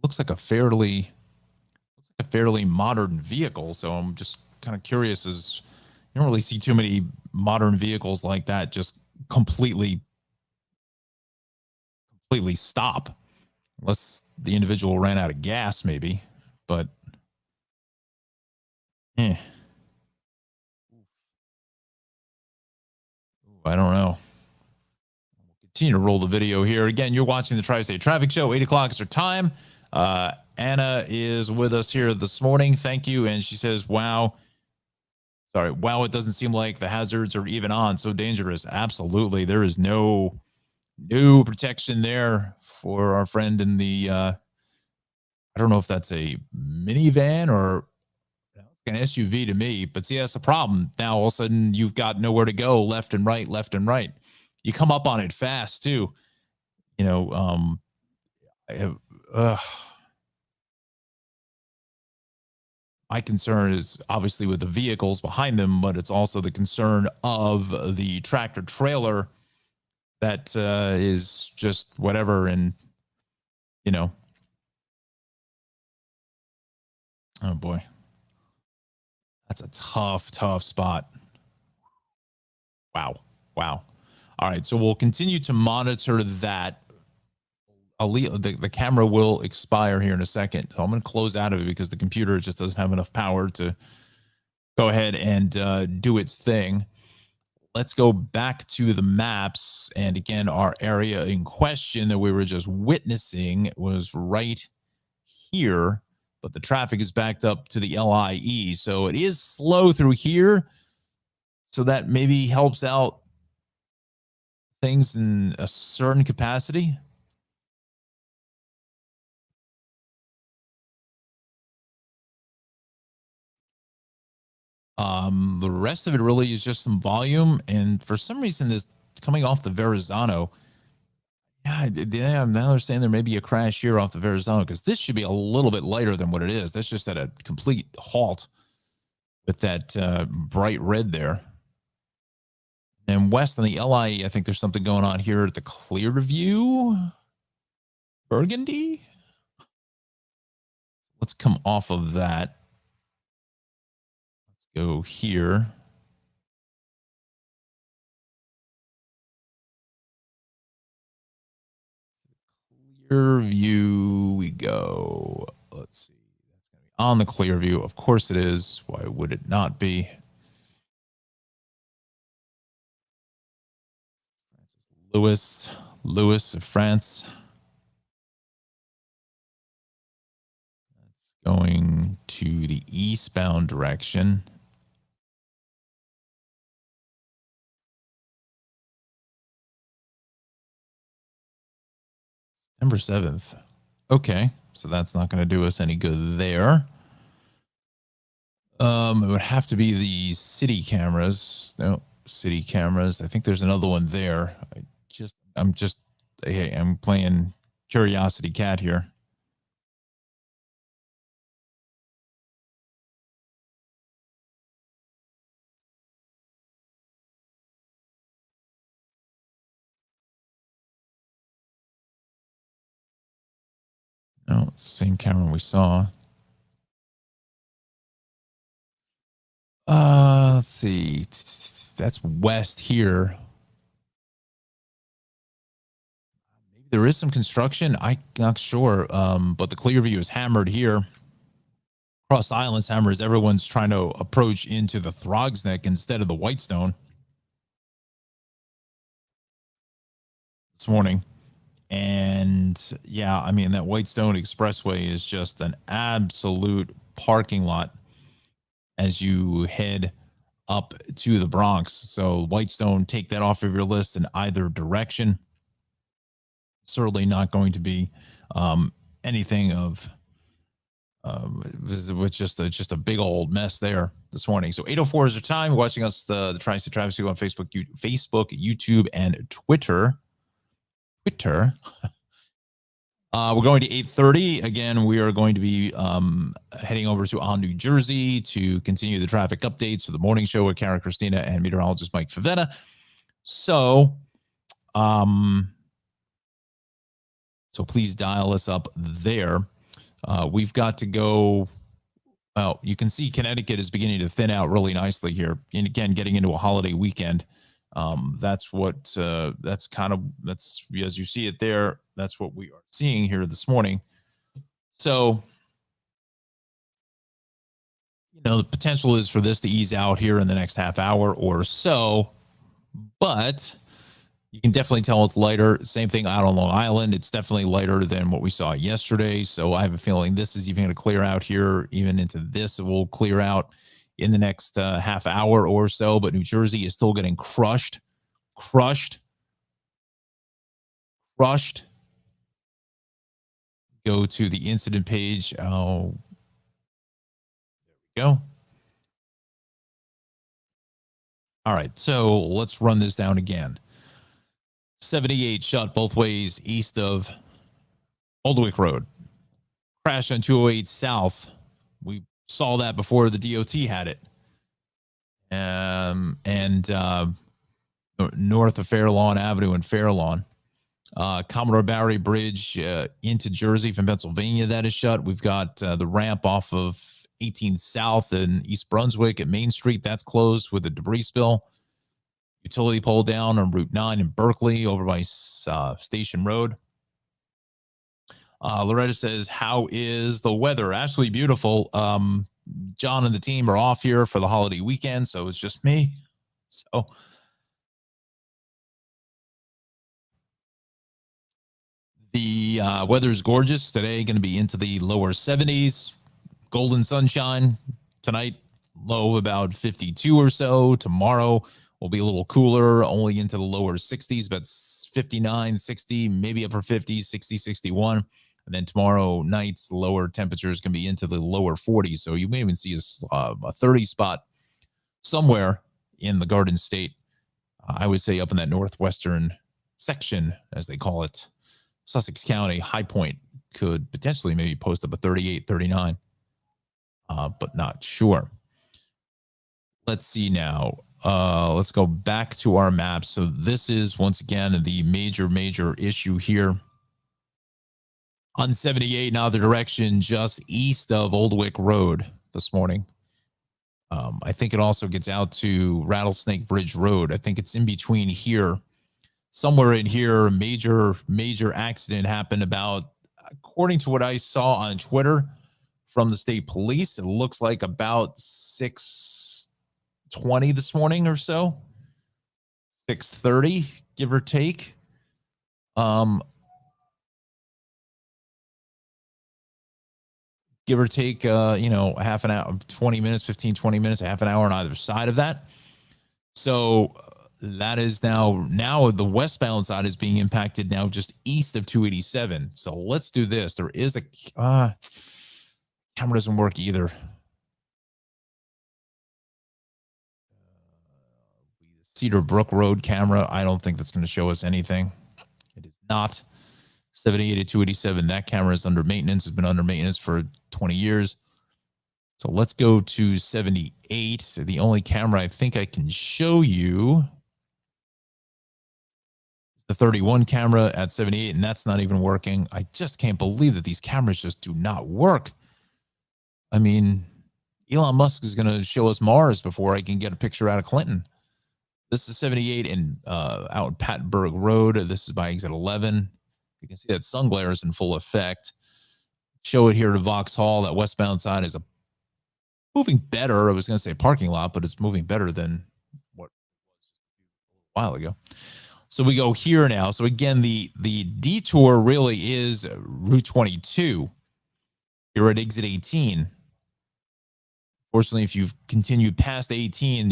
looks like a fairly modern vehicle, so I'm just kind of curious. As you don't really see too many modern vehicles like that just completely stop, unless the individual ran out of gas, maybe. But eh, I don't know. Continue to roll the video here. Again, you're watching the Tri-State Traffic Show. 8 o'clock is our time. Anna is with us here this morning. Thank you. And she says, wow. Sorry. Wow, it doesn't seem like the hazards are even on. So dangerous. Absolutely. There is no protection there for our friend in the, I don't know if that's a minivan or an SUV to me, but see, that's the problem. Now, all of a sudden, you've got nowhere to go, left and right, left and right. You come up on it fast, too. You know, I have, my concern is obviously with the vehicles behind them, but it's also the concern of the tractor trailer that is just whatever. And, you know, oh boy, that's a tough spot. Wow. Wow. All right. So we'll continue to monitor that. The camera will expire here in a second. So I'm going to close out of it because the computer just doesn't have enough power to go ahead and do its thing. Let's go back to the maps. And again, our area in question that we were just witnessing was right here, but the traffic is backed up to the LIE. So it is slow through here. So that maybe helps out things in a certain capacity. The rest of it really is just some volume. And for some reason, this coming off the Verrazano. Yeah, now they're saying there may be a crash here off the Verrazano because this should be a little bit lighter than what it is. That's just at a complete halt with that bright red there. And west on the LIE, I think there's something going on here at the Clearview, Burgundy. Let's come off of that. Let's go here. Clearview we go. Let's see. That's going to be on the Clearview. Of course it is. Why would it not be? Louis of France. That's going to the eastbound direction. September 7th. Okay, so that's not going to do us any good there. It would have to be the city cameras. No, city cameras. I think there's another one there. Hey, I'm playing Curiosity Cat here. No, it's the same camera we saw. Let's see. That's west here. Maybe there is some construction. I'm not sure. But the Clearview is hammered here. Cross Island's hammer is everyone's trying to approach into the Throgs Neck instead of the Whitestone this morning. And yeah, I mean, that Whitestone Expressway is just an absolute parking lot as you head up to the Bronx. So Whitestone, take that off of your list in either direction. Certainly not going to be anything of with just a big old mess there this morning. So 8:04 is your time. Watching us the Tri-State Traffic on Facebook, YouTube, and Twitter. We're going to 8:30 again. We are going to be heading over to On New Jersey to continue the traffic updates for the morning show with Kara Christina and meteorologist Mike Favetta. So please dial us up there. We've got to go. Well, you can see Connecticut is beginning to thin out really nicely here. And again, getting into a holiday weekend. That's as you see it there. That's what we are seeing here this morning. So, the potential is for this to ease out here in the next half hour or so, but you can definitely tell it's lighter. Same thing out on Long Island. It's definitely lighter than what we saw yesterday. So I have a feeling this is even going to clear out here, even into this. It will clear out in the next half hour or so. But New Jersey is still getting crushed. Go to the incident page. Oh, there we go. All right. So let's run this down again. 78 shut both ways east of Oldwick Road. Crash on 208 South. We saw that before the DOT had it. North of Fairlawn Avenue and Fairlawn. Commodore Barry Bridge into Jersey from Pennsylvania, that is shut. We've got the ramp off of 18 South and East Brunswick at Main Street. That's closed with a debris spill. Utility pole down on Route 9 in Berkeley over by Station Road. Loretta says, how is the weather? Absolutely beautiful. John and the team are off here for the holiday weekend, so it's just me. So the weather is gorgeous today, going to be into the lower 70s. Golden sunshine tonight, low about 52 or so. Tomorrow will be a little cooler, only into the lower 60s, but 59, 60, maybe upper 50s, 60, 61. And then tomorrow night's lower temperatures can be into the lower 40s. So you may even see a 30 spot somewhere in the Garden State. I would say up in that northwestern section, as they call it. Sussex County, High Point could potentially maybe post up a 38, 39, but not sure. Let's see now. Let's go back to our map. So this is, once again, the major issue here. On 78, now the direction just east of Oldwick Road this morning. I think it also gets out to Rattlesnake Bridge Road. I think it's in between here. Somewhere in here, major accident happened about, according to what I saw on Twitter from the state police, it looks like about 6:20 this morning or so, 6:30, give or take. Give or take, half an hour, 20 minutes, 15, 20 minutes, half an hour on either side of that. So that is now the westbound side is being impacted now just east of 287. So let's do this. There is a camera doesn't work either. Cedar Brook Road camera. I don't think that's going to show us anything. It is not. 78 to 287. That camera is under maintenance. It's been under maintenance for 20 years. So let's go to 78. The only camera I think I can show you is the 31 camera at 78, and that's not even working. I just can't believe that these cameras just do not work. I mean, Elon Musk is going to show us Mars before I can get a picture out of Clinton. This is 78 in out in Pattenberg Road. This is by exit 11. You can see that sun glare is in full effect. Show it here to Vauxhall. That westbound side is moving better. I was going to say parking lot, but it's moving better than what was a while ago. So we go here now. So again, the detour really is Route 22. You're at exit 18. Fortunately, if you've continued past 18,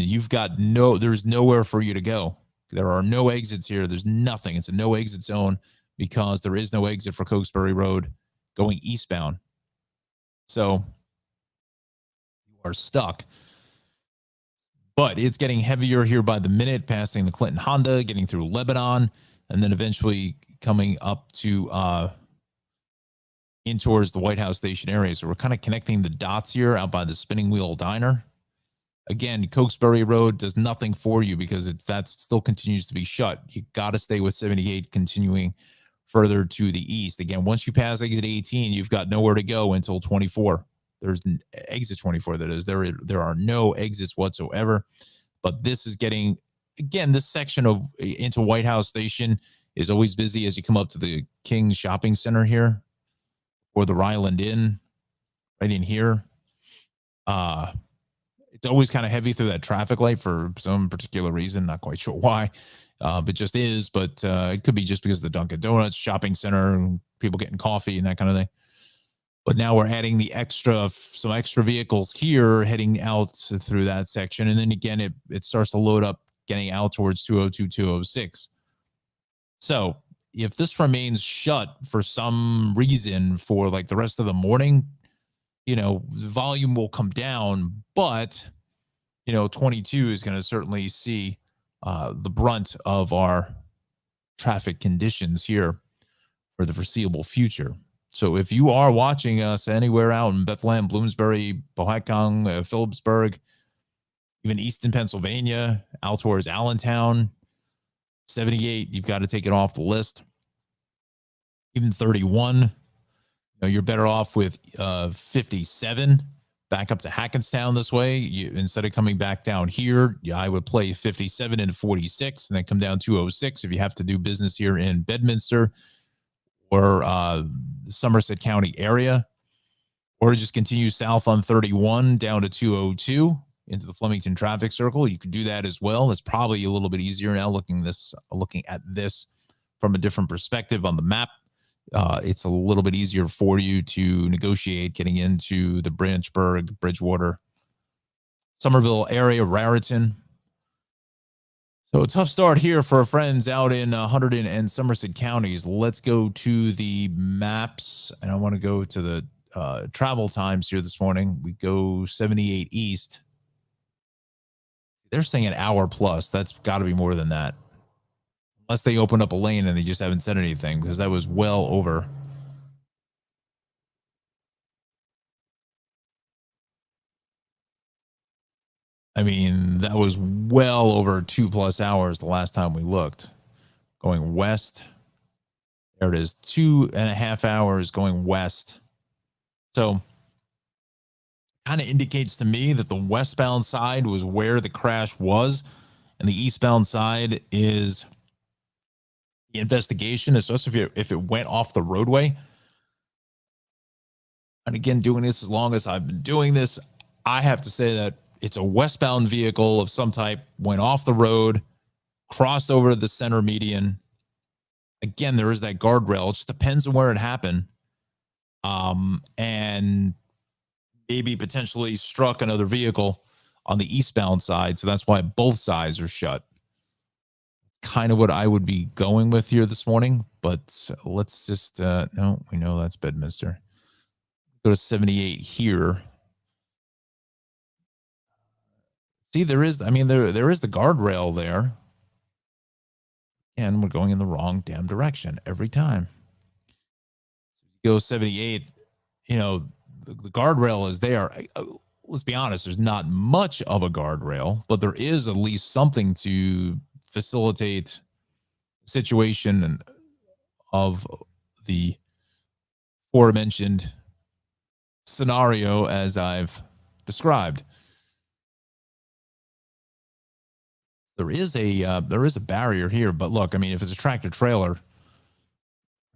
there's nowhere for you to go. There are no exits here. There's nothing. It's a no exit zone because there is no exit for Cokesbury Road going eastbound. So you are stuck. But it's getting heavier here by the minute, passing the Clinton Honda, getting through Lebanon, and then eventually coming up to in towards the White House Station area. So we're kind of connecting the dots here out by the Spinning Wheel Diner. Again, Cokesbury Road does nothing for you because that still continues to be shut. You got to stay with 78 continuing further to the east. Again, once you pass exit 18, you've got nowhere to go until 24. There's exit 24, that is. There are no exits whatsoever. But this is getting, again, this section of into White House Station is always busy as you come up to the King Shopping Center here, or the Ryland Inn, right in here. It's always kind of heavy through that traffic light for some particular reason. Not quite sure why, but just is. But it could be just because of the Dunkin' Donuts shopping center and people getting coffee and that kind of thing. But now we're adding some extra vehicles here heading out through that section. And then again, it starts to load up getting out towards 202, 206. So if this remains shut for some reason for like the rest of the morning, the volume will come down, but 22 is going to certainly see the brunt of our traffic conditions here for the foreseeable future. So if you are watching us anywhere out in Bethlehem, Bloomsbury, Bohacong, Phillipsburg, even Easton, Pennsylvania, out towards Allentown, 78, you've got to take it off the list. Even 31, you're better off with 57 back up to Hackettstown this way. Instead of coming back down here, I would play 57 and 46 and then come down 206 if you have to do business here in Bedminster or Somerset County area, or just continue south on 31 down to 202 into the Flemington traffic circle. You could do that as well. It's probably a little bit easier now looking at this from a different perspective on the map. It's a little bit easier for you to negotiate getting into the Branchburg, Bridgewater, Somerville area, Raritan. So a tough start here for our friends out in Hunterdon and Somerset counties. Let's go to the maps, and I want to go to the travel times here this morning. We go 78 east. They're saying an hour plus. That's got to be more than that. Unless they opened up a lane and they just haven't said anything, because that was well over. I mean, that was well over 2+ hours the last time we looked. Going west. There it is. 2.5 hours going west. So kind of indicates to me that the westbound side was where the crash was, and the eastbound side is the investigation, especially if it went off the roadway. And again, doing this as long as I've been doing this, I have to say that it's a westbound vehicle of some type, went off the road, crossed over the center median. Again, there is that guardrail. It just depends on where it happened. And maybe potentially struck another vehicle on the eastbound side. So that's why both sides are shut. kind of what I would be going with here this morning. But let's just no, we know that's Bedminster. Go to 78 here. See, there is, I mean, there is the guardrail there. And we're going in the wrong damn direction every time. Go 78, you know, the guardrail is there. Let's be honest, there's not much of a guardrail, but there is at least something to facilitate situation of the aforementioned scenario as I've described. There is a barrier here, but look, I mean, if it's a tractor trailer,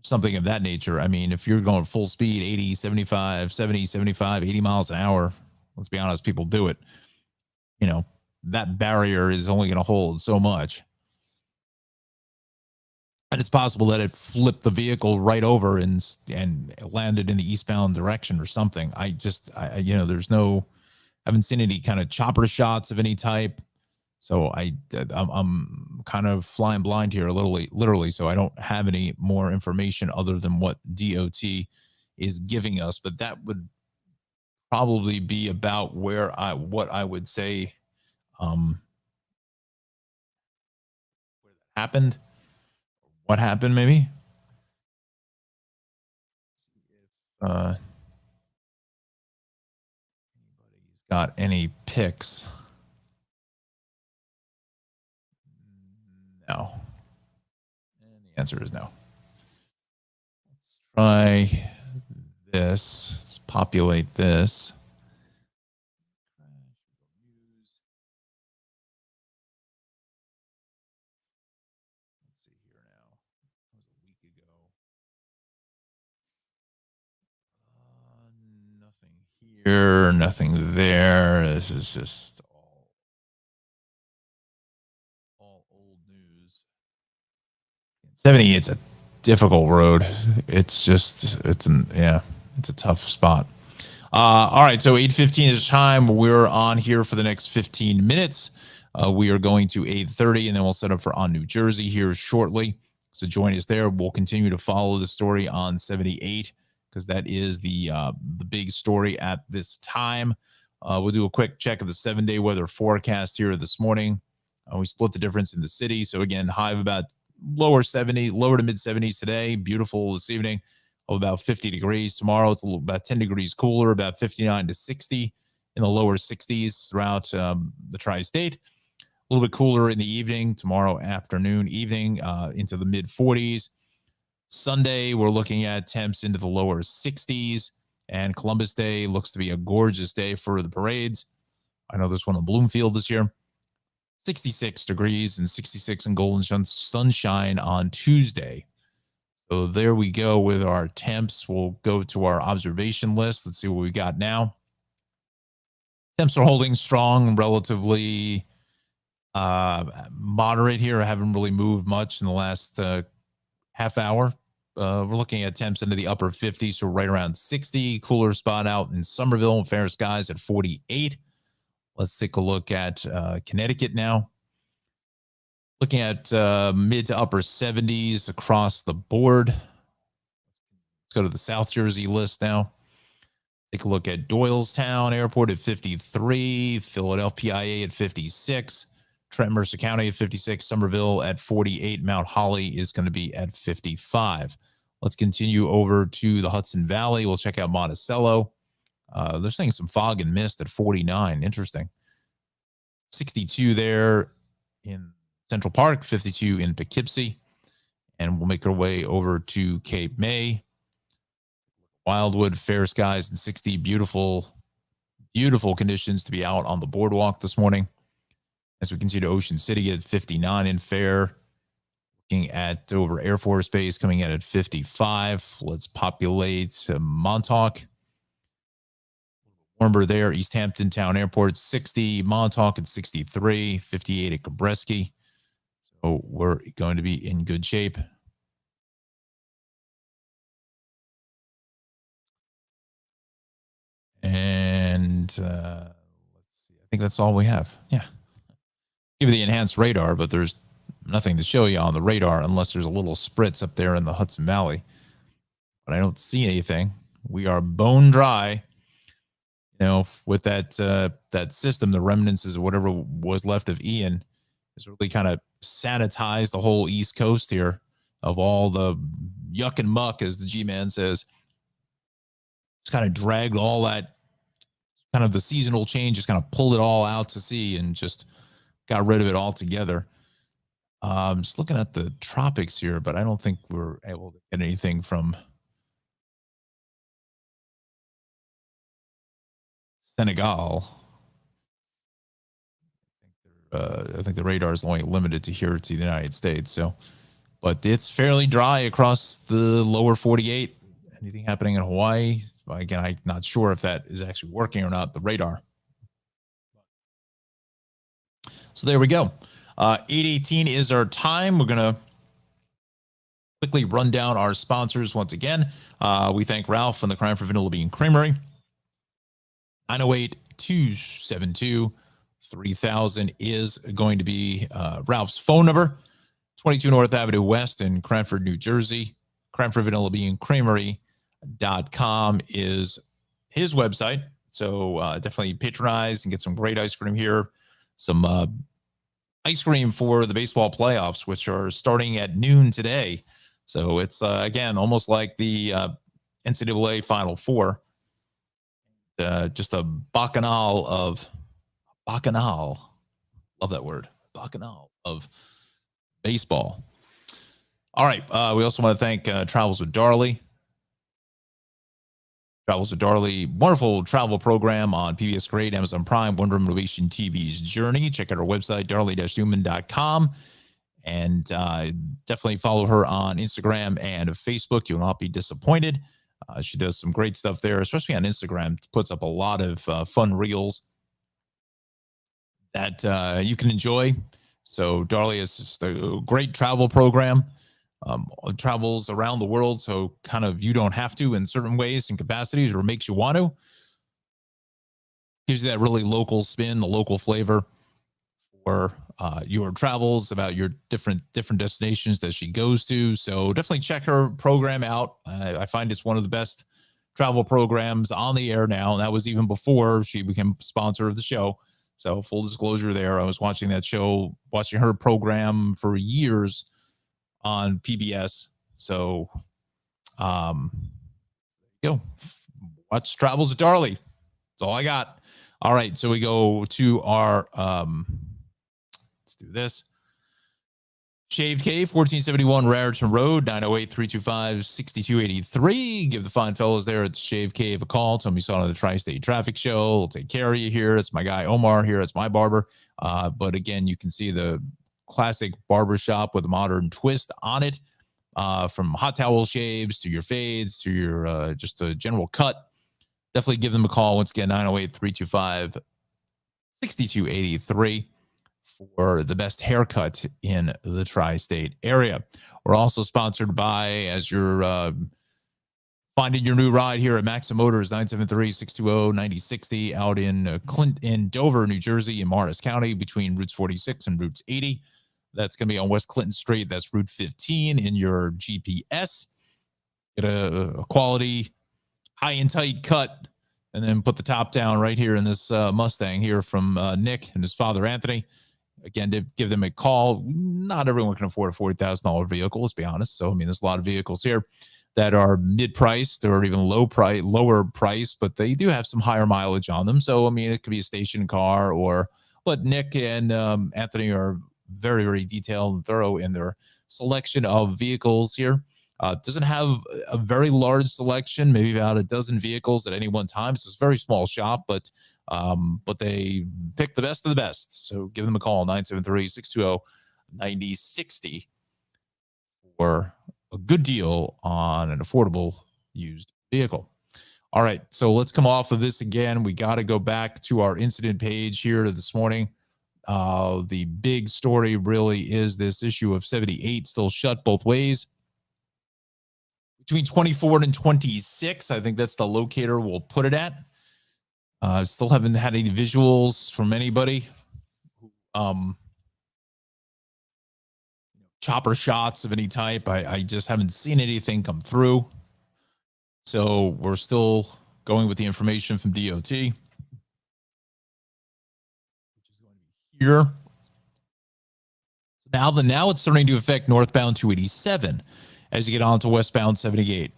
something of that nature, I mean, if you're going full speed, 80, 75, 70, 75, 80 miles an hour, let's be honest, people do it. You know, that barrier is only going to hold so much. And it's possible that it flipped the vehicle right over and landed in the eastbound direction or something. You know, there's no, I haven't seen any kind of chopper shots of any type. So I'm kind of flying blind here, literally. So I don't have any more information other than what DOT is giving us. But that would probably be about what I would say happened. What happened, maybe? Anybody's got any picks? No. And the answer is no. Let's try this. Let's populate this. Let's see here now. It was a week ago. Nothing here, nothing there. This is just all old news. 70, it's a difficult road. It's a tough spot. All right, so 8:15 is time. We're on here for the next 15 minutes. We are going to 8:30, and then we'll set up for On New Jersey here shortly. So join us there. We'll continue to follow the story on 78 because that is the big story at this time. We'll do a quick check of the 7-day weather forecast here this morning. We split the difference in the city. So again, high of about lower to mid 70s today. Beautiful this evening of about 50 degrees. Tomorrow it's about 10 degrees cooler, about 59 to 60 in the lower 60s throughout the tri-state. A little bit cooler in the evening, tomorrow afternoon, evening into the mid 40s. Sunday, we're looking at temps into the lower 60s. And Columbus Day looks to be a gorgeous day for the parades. I know there's one in Bloomfield this year. 66 degrees and 66 in Golden Sunshine on Tuesday. So there we go with our temps. We'll go to our observation list. Let's see what we got now. Temps are holding strong, relatively moderate here. I haven't really moved much in the last half hour. We're looking at temps into the upper 50s, so right around 60. Cooler spot out in Somerville and fair skies at 48. Let's take a look at Connecticut now. Looking at mid to upper 70s across the board. Let's go to the South Jersey list now. Take a look at Doylestown Airport at 53, Philadelphia PIA at 56, Trent Mercer County at 56, Somerville at 48, Mount Holly is going to be at 55. Let's continue over to the Hudson Valley. We'll check out Monticello. They're saying some fog and mist at 49. Interesting. 62 there in Central Park, 52 in Poughkeepsie. And we'll make our way over to Cape May. Wildwood, fair skies and 60. Beautiful, beautiful conditions to be out on the boardwalk this morning. As we continue to Ocean City at 59 in fair. Looking at over Air Force Base coming in at 55. Let's populate Montauk. Warmer there. East Hampton Town Airport 60. Montauk at 63. 58 at Kabreski. So we're going to be in good shape. And let's see. I think that's all we have. Yeah. Give you the enhanced radar, but there's Nothing to show you on the radar unless there's a little spritz up there in the Hudson Valley. But I don't see anything. We are bone dry. With that system, the remnants of whatever was left of Ian has really kind of sanitized the whole East Coast here of all the yuck and muck, as the G-Man says. It's kind of dragged all that kind of the seasonal change, just kind of pulled it all out to sea and just got rid of it altogether. Just looking at the tropics here, but I don't think we're able to get anything from Senegal. I think the radar is only limited to here to the United States. So, but it's fairly dry across the lower 48. Anything happening in Hawaii? Again, I'm not sure if that is actually working or not, the radar. So there we go. 8:18 is our time. We're going to quickly run down our sponsors once again. We thank Ralph from the Crime for Vanilla Bean Creamery. 908-272-3000 is going to be Ralph's phone number. 22 North Avenue West in Cranford, New Jersey. Crime for Vanilla Bean Creamery.com is his website. So definitely patronize and get some great ice cream here. Some ice cream for the baseball playoffs, which are starting at noon today. So it's, again, almost like the NCAA Final Four. Just a bacchanal. Love that word. Bacchanal of baseball. All right. We also want to thank Travels with Darley. Travels with Darley, wonderful travel program on PBS Great, Amazon Prime, Wonder Motivation TV's Journey. Check out our website, darley-newman.com. And definitely follow her on Instagram and Facebook. You will not be disappointed. She does some great stuff there, especially on Instagram. Puts up a lot of fun reels that you can enjoy. So Darley is just a great travel program. Travels around the world, so kind of you don't have to in certain ways and capacities, or makes you want to. Gives you that really local spin, the local flavor for your travels, about your different destinations that she goes to. So definitely check her program out. I find it's one of the best travel programs on the air now. And that was even before she became sponsor of the show. So full disclosure there, I was watching that show, watching her program for years on PBS. So watch Travels with Darley. That's all I got. All right, so we go to our let's do this. Shave Cave, 1471 Raritan Road, 908-325-6283. Give the fine fellows there at Shave Cave a call. Tell me you saw it on the Tri-State Traffic Show. We'll take care of you here. It's my guy Omar here. It's my barber. But again, you can see the classic barbershop with a modern twist on it, from hot towel shaves to your fades to your just a general cut. Definitely give them a call. Once again, 908-325-6283 for the best haircut in the tri-state area. We're also sponsored by, as you're finding your new ride here at Maxim Motors, 973-620-9060 out in in Dover, New Jersey, in Morris County, between Routes 46 and Routes 80. That's going to be on West Clinton Street. That's Route 15 in your GPS. Get a quality, high and tight cut, and then put the top down right here in this Mustang here from Nick and his father, Anthony. Again, to give them a call. Not everyone can afford a $40,000 vehicle, let's be honest. So, I mean, there's a lot of vehicles here that are mid-priced or even lower price, but they do have some higher mileage on them. So, I mean, it could be a station car but Nick and Anthony are very, very detailed and thorough in their selection of vehicles here. Doesn't have a very large selection, maybe about a dozen vehicles at any one time. It's a very small shop, but they pick the best of the best. So give them a call, 973-620-9060 for a good deal on an affordable used vehicle. All right, so let's come off of this again. We got to go back to our incident page here this morning. The big story really is this issue of 78 still shut both ways. Between 24 and 26, I think that's the locator we'll put it at. Still haven't had any visuals from anybody. chopper shots of any type. I just haven't seen anything come through. So we're still going with the information from DOT, which is going to be here. Now it's starting to affect northbound 287 as you get on to westbound 78.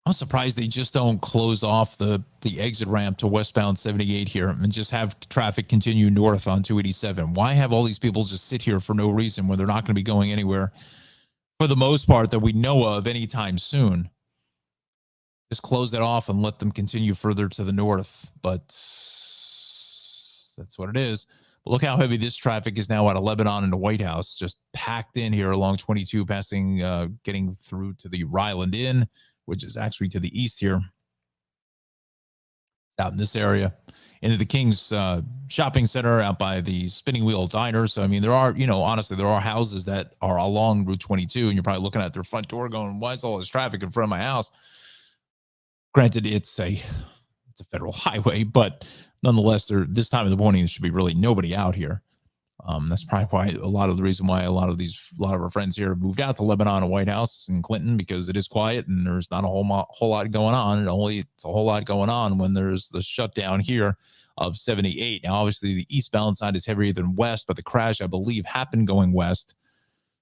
I'm surprised they just don't close off the exit ramp to westbound 78 here and just have traffic continue north on 287. Why have all these people just sit here for no reason when they're not going to be going anywhere for the most part that we know of anytime soon? Just close that off and let them continue further to the north. But that's what it is. But look how heavy this traffic is now out of Lebanon and the White House, just packed in here along 22, passing, getting through to the Ryland Inn, which is actually to the east here, out in this area, into the King's shopping center out by the Spinning Wheel Diner. So, I mean, there are, honestly, there are houses that are along Route 22, and you're probably looking at their front door going, why is all this traffic in front of my house? Granted, it's a federal highway, but nonetheless, this time of the morning, there should be really nobody out here. That's probably why a lot of the reason why a lot of our friends here have moved out to Lebanon and White House and Clinton, because it is quiet and there's not a whole lot going on. It's a whole lot going on when there's the shutdown here of 78. Now, obviously, the eastbound side is heavier than west, but the crash, I believe, happened going west.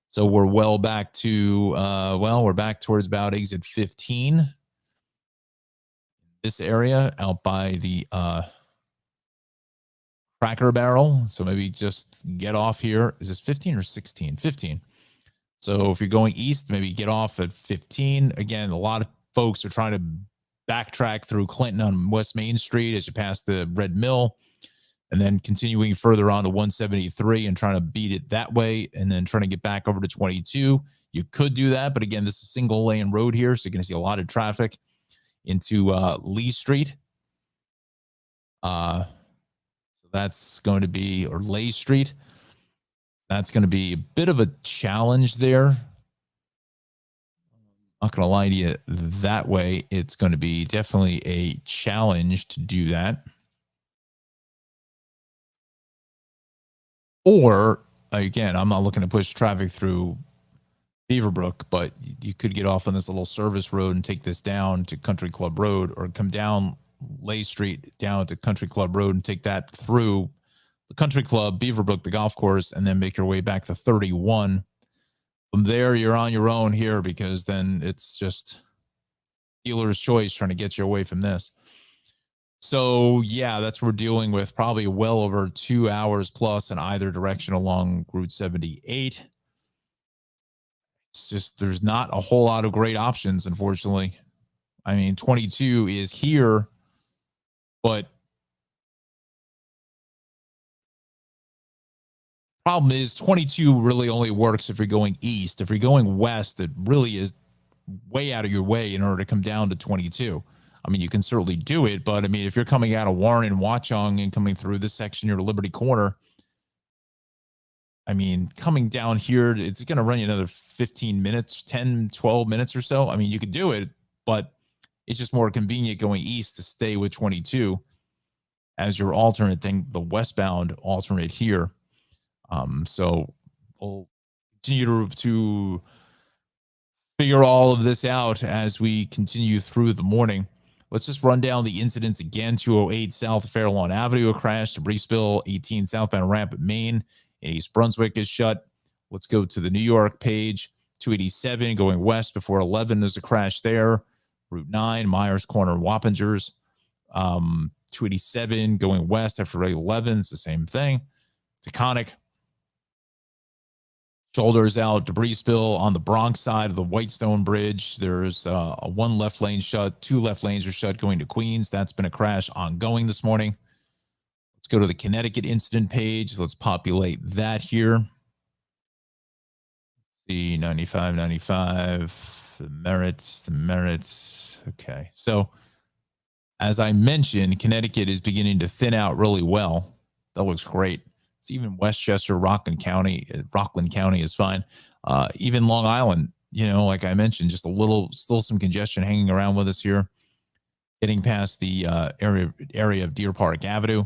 So we're well back to, we're back towards about exit 15. This area out by the Cracker Barrel. So maybe just get off here. Is this 15 or 16? 15. So if you're going east, maybe get off at 15. Again, a lot of folks are trying to backtrack through Clinton on West Main Street as you pass the Red Mill, and then continuing further on to 173 and trying to beat it that way, and then trying to get back over to 22. You could do that, but again, this is a single lane road here, so you're going to see a lot of traffic into Lee Street. So that's going to be, or Lay Street. That's going to be a bit of a challenge there. Not going to lie to you that way. It's going to be definitely a challenge to do that. Or, again, I'm not looking to push traffic through Beaverbrook, but you could get off on this little service road and take this down to Country Club Road, or come down Lay Street down to Country Club Road and take that through the Country Club, Beaverbrook, the golf course, and then make your way back to 31. From there, you're on your own here, because then it's just dealer's choice trying to get you away from this. So, yeah, that's what we're dealing with. Probably well over 2 hours plus in either direction along Route 78. It's just, there's not a whole lot of great options, unfortunately. I mean, 22 is here, but problem is 22 really only works if you're going east. If you're going west, it really is way out of your way in order to come down to 22. I mean, you can certainly do it, but I mean, if you're coming out of Warren and Watchung and coming through this section near Liberty Corner, I mean, coming down here, it's going to run you another 15 minutes, 10, 12 minutes or so. I mean, you could do it, but it's just more convenient going east to stay with 22 as your alternate thing, the westbound alternate here. So we'll continue to figure all of this out as we continue through the morning. Let's just run down the incidents again. 208 South Fairlawn Avenue, a crash. Debris spill. 18 southbound ramp at Maine in East Brunswick is shut. Let's go to the New York page. 287 going west before 11. There's a crash there. Route 9, Myers Corner, Wappingers. 287 going west after 11. It's the same thing. Taconic. Shoulders out, debris spill on the Bronx side of the Whitestone Bridge. There's one left lane shut, 2 left lanes are shut going to Queens. That's been a crash ongoing this morning. Let's go to the Connecticut incident page. Let's populate that here. The 95, the merits. Okay, so as I mentioned, Connecticut is beginning to thin out really well. That looks great. Even Westchester, Rockland County is fine. Even Long Island, like I mentioned, just a little, still some congestion hanging around with us here. Getting past the area of Deer Park Avenue.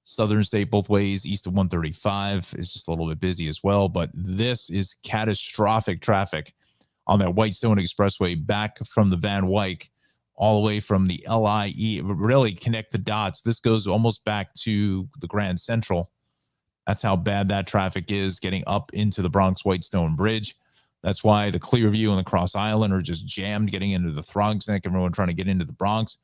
Southern State both ways, east of 135 is just a little bit busy as well. But this is catastrophic traffic on that Whitestone Expressway back from the Van Wyck all the way from the LIE. Really connect the dots. This goes almost back to the Grand Central. That's how bad that traffic is getting up into the Bronx Whitestone Bridge. That's why the Clearview and the Cross Island are just jammed getting into the Throgsneck. Everyone trying to get into the Bronx.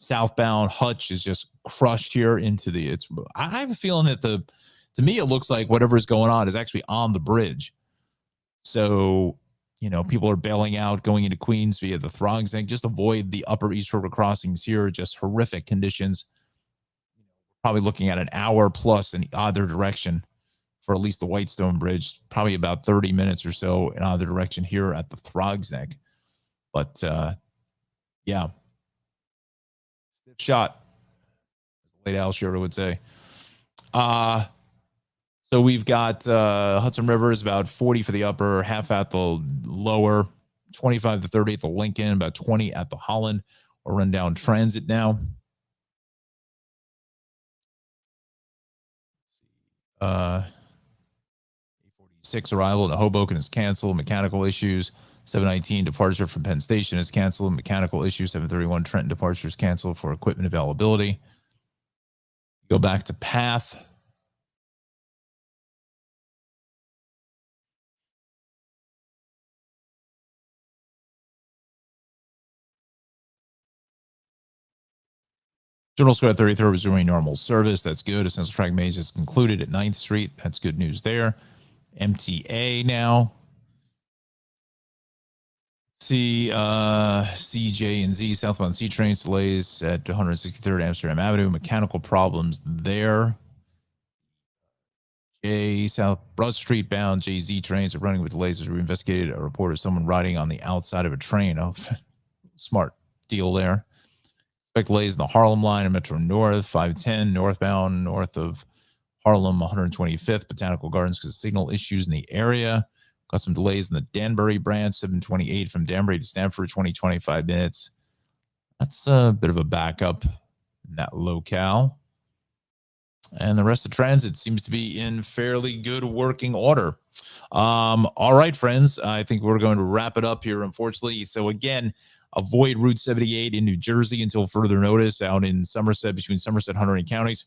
Southbound Hutch is just crushed here into the, I have a feeling that to me, it looks like whatever's going on is actually on the bridge. So, people are bailing out, going into Queens via the Throgsneck. Just avoid the upper East River crossings here. Just horrific conditions. Probably looking at an hour plus in either direction for at least the Whitestone Bridge. Probably about 30 minutes or so in either direction here at the Throgsneck. But, yeah. Shot, as late Al Shearer would say. So we've got Hudson River is about 40 for the upper, half at the lower, 25 to 30 at the Lincoln, about 20 at the Holland. We'll run down transit now. 846 arrival to Hoboken is canceled. Mechanical issues. 719 departure from Penn Station is canceled. Mechanical issues. 731 Trenton departure is canceled for equipment availability. Go back to path. General Square 33rd resuming normal service. That's good. Essential Track Maze is concluded at 9th Street. That's good news there. MTA now. C, J, and Z, southbound C trains delays at 163rd Amsterdam Avenue. Mechanical problems there. J, South Broad Street bound JZ trains are running with delays as we investigated a report of someone riding on the outside of a train. Oh, smart deal there. Expect delays in the Harlem line and Metro North, 510 northbound, north of Harlem, 125th Botanical Gardens because of signal issues in the area. Got some delays in the Danbury branch, 728 from Danbury to Stamford, 25 minutes. That's a bit of a backup in that locale. And the rest of transit seems to be in fairly good working order. All right, friends, I think we're going to wrap it up here, unfortunately. So again, avoid Route 78 in New Jersey until further notice, out in Somerset, between Somerset, Hunterdon counties,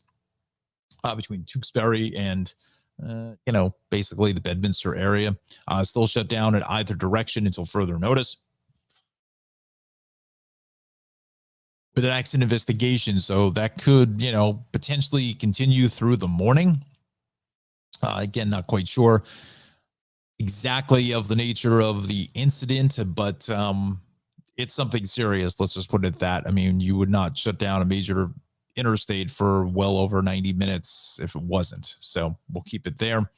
between Tewksbury and basically the Bedminster area. Still shut down in either direction until further notice. With an accident investigation, so that could, potentially continue through the morning. Again, not quite sure exactly of the nature of the incident, but it's something serious. Let's just put it at that. I mean, you would not shut down a major interstate for well over 90 minutes if it wasn't. So we'll keep it there.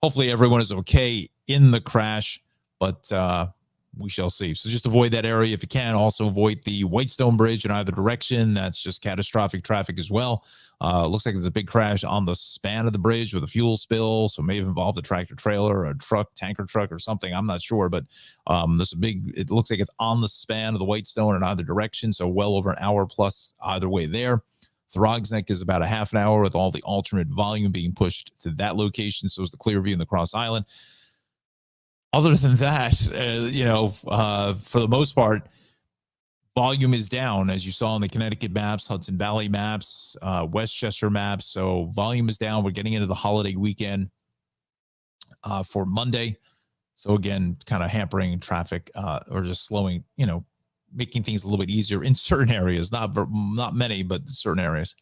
Hopefully everyone is okay in the crash, but we shall see. So just avoid that area if you can. Also avoid the Whitestone Bridge in either direction. That's just catastrophic traffic as well. Looks like there's a big crash on the span of the bridge with a fuel spill. So it may have involved a tractor trailer, a truck, tanker truck or something. I'm not sure, but there's it looks like it's on the span of the Whitestone in either direction. So well over an hour plus either way there. Throgsneck is about a half an hour with all the alternate volume being pushed to that location. So is the Clearview and the Cross Island. Other than that, for the most part, volume is down, as you saw on the Connecticut maps, Hudson Valley maps, Westchester maps. So volume is down. We're getting into the holiday weekend for Monday. So again, kind of hampering traffic or just slowing, making things a little bit easier in certain areas, not many, but certain areas.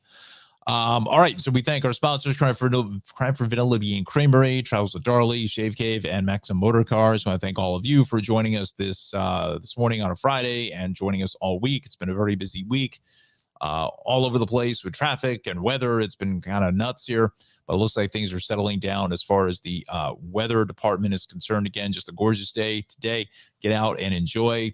All right, so we thank our sponsors, Crime for Vanilla Bean Creamery, Travels with Darley, Shave Cave, and Maxim Motor Cars. I want to thank all of you for joining us this morning on a Friday and joining us all week. It's been a very busy week, all over the place with traffic and weather. It's been kind of nuts here, but it looks like things are settling down as far as the weather department is concerned. Again, just a gorgeous day today. Get out and enjoy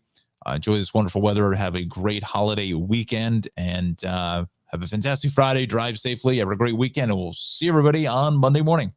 this wonderful weather. Have a great holiday weekend, and have a fantastic Friday. Drive safely. Have a great weekend, and we'll see everybody on Monday morning.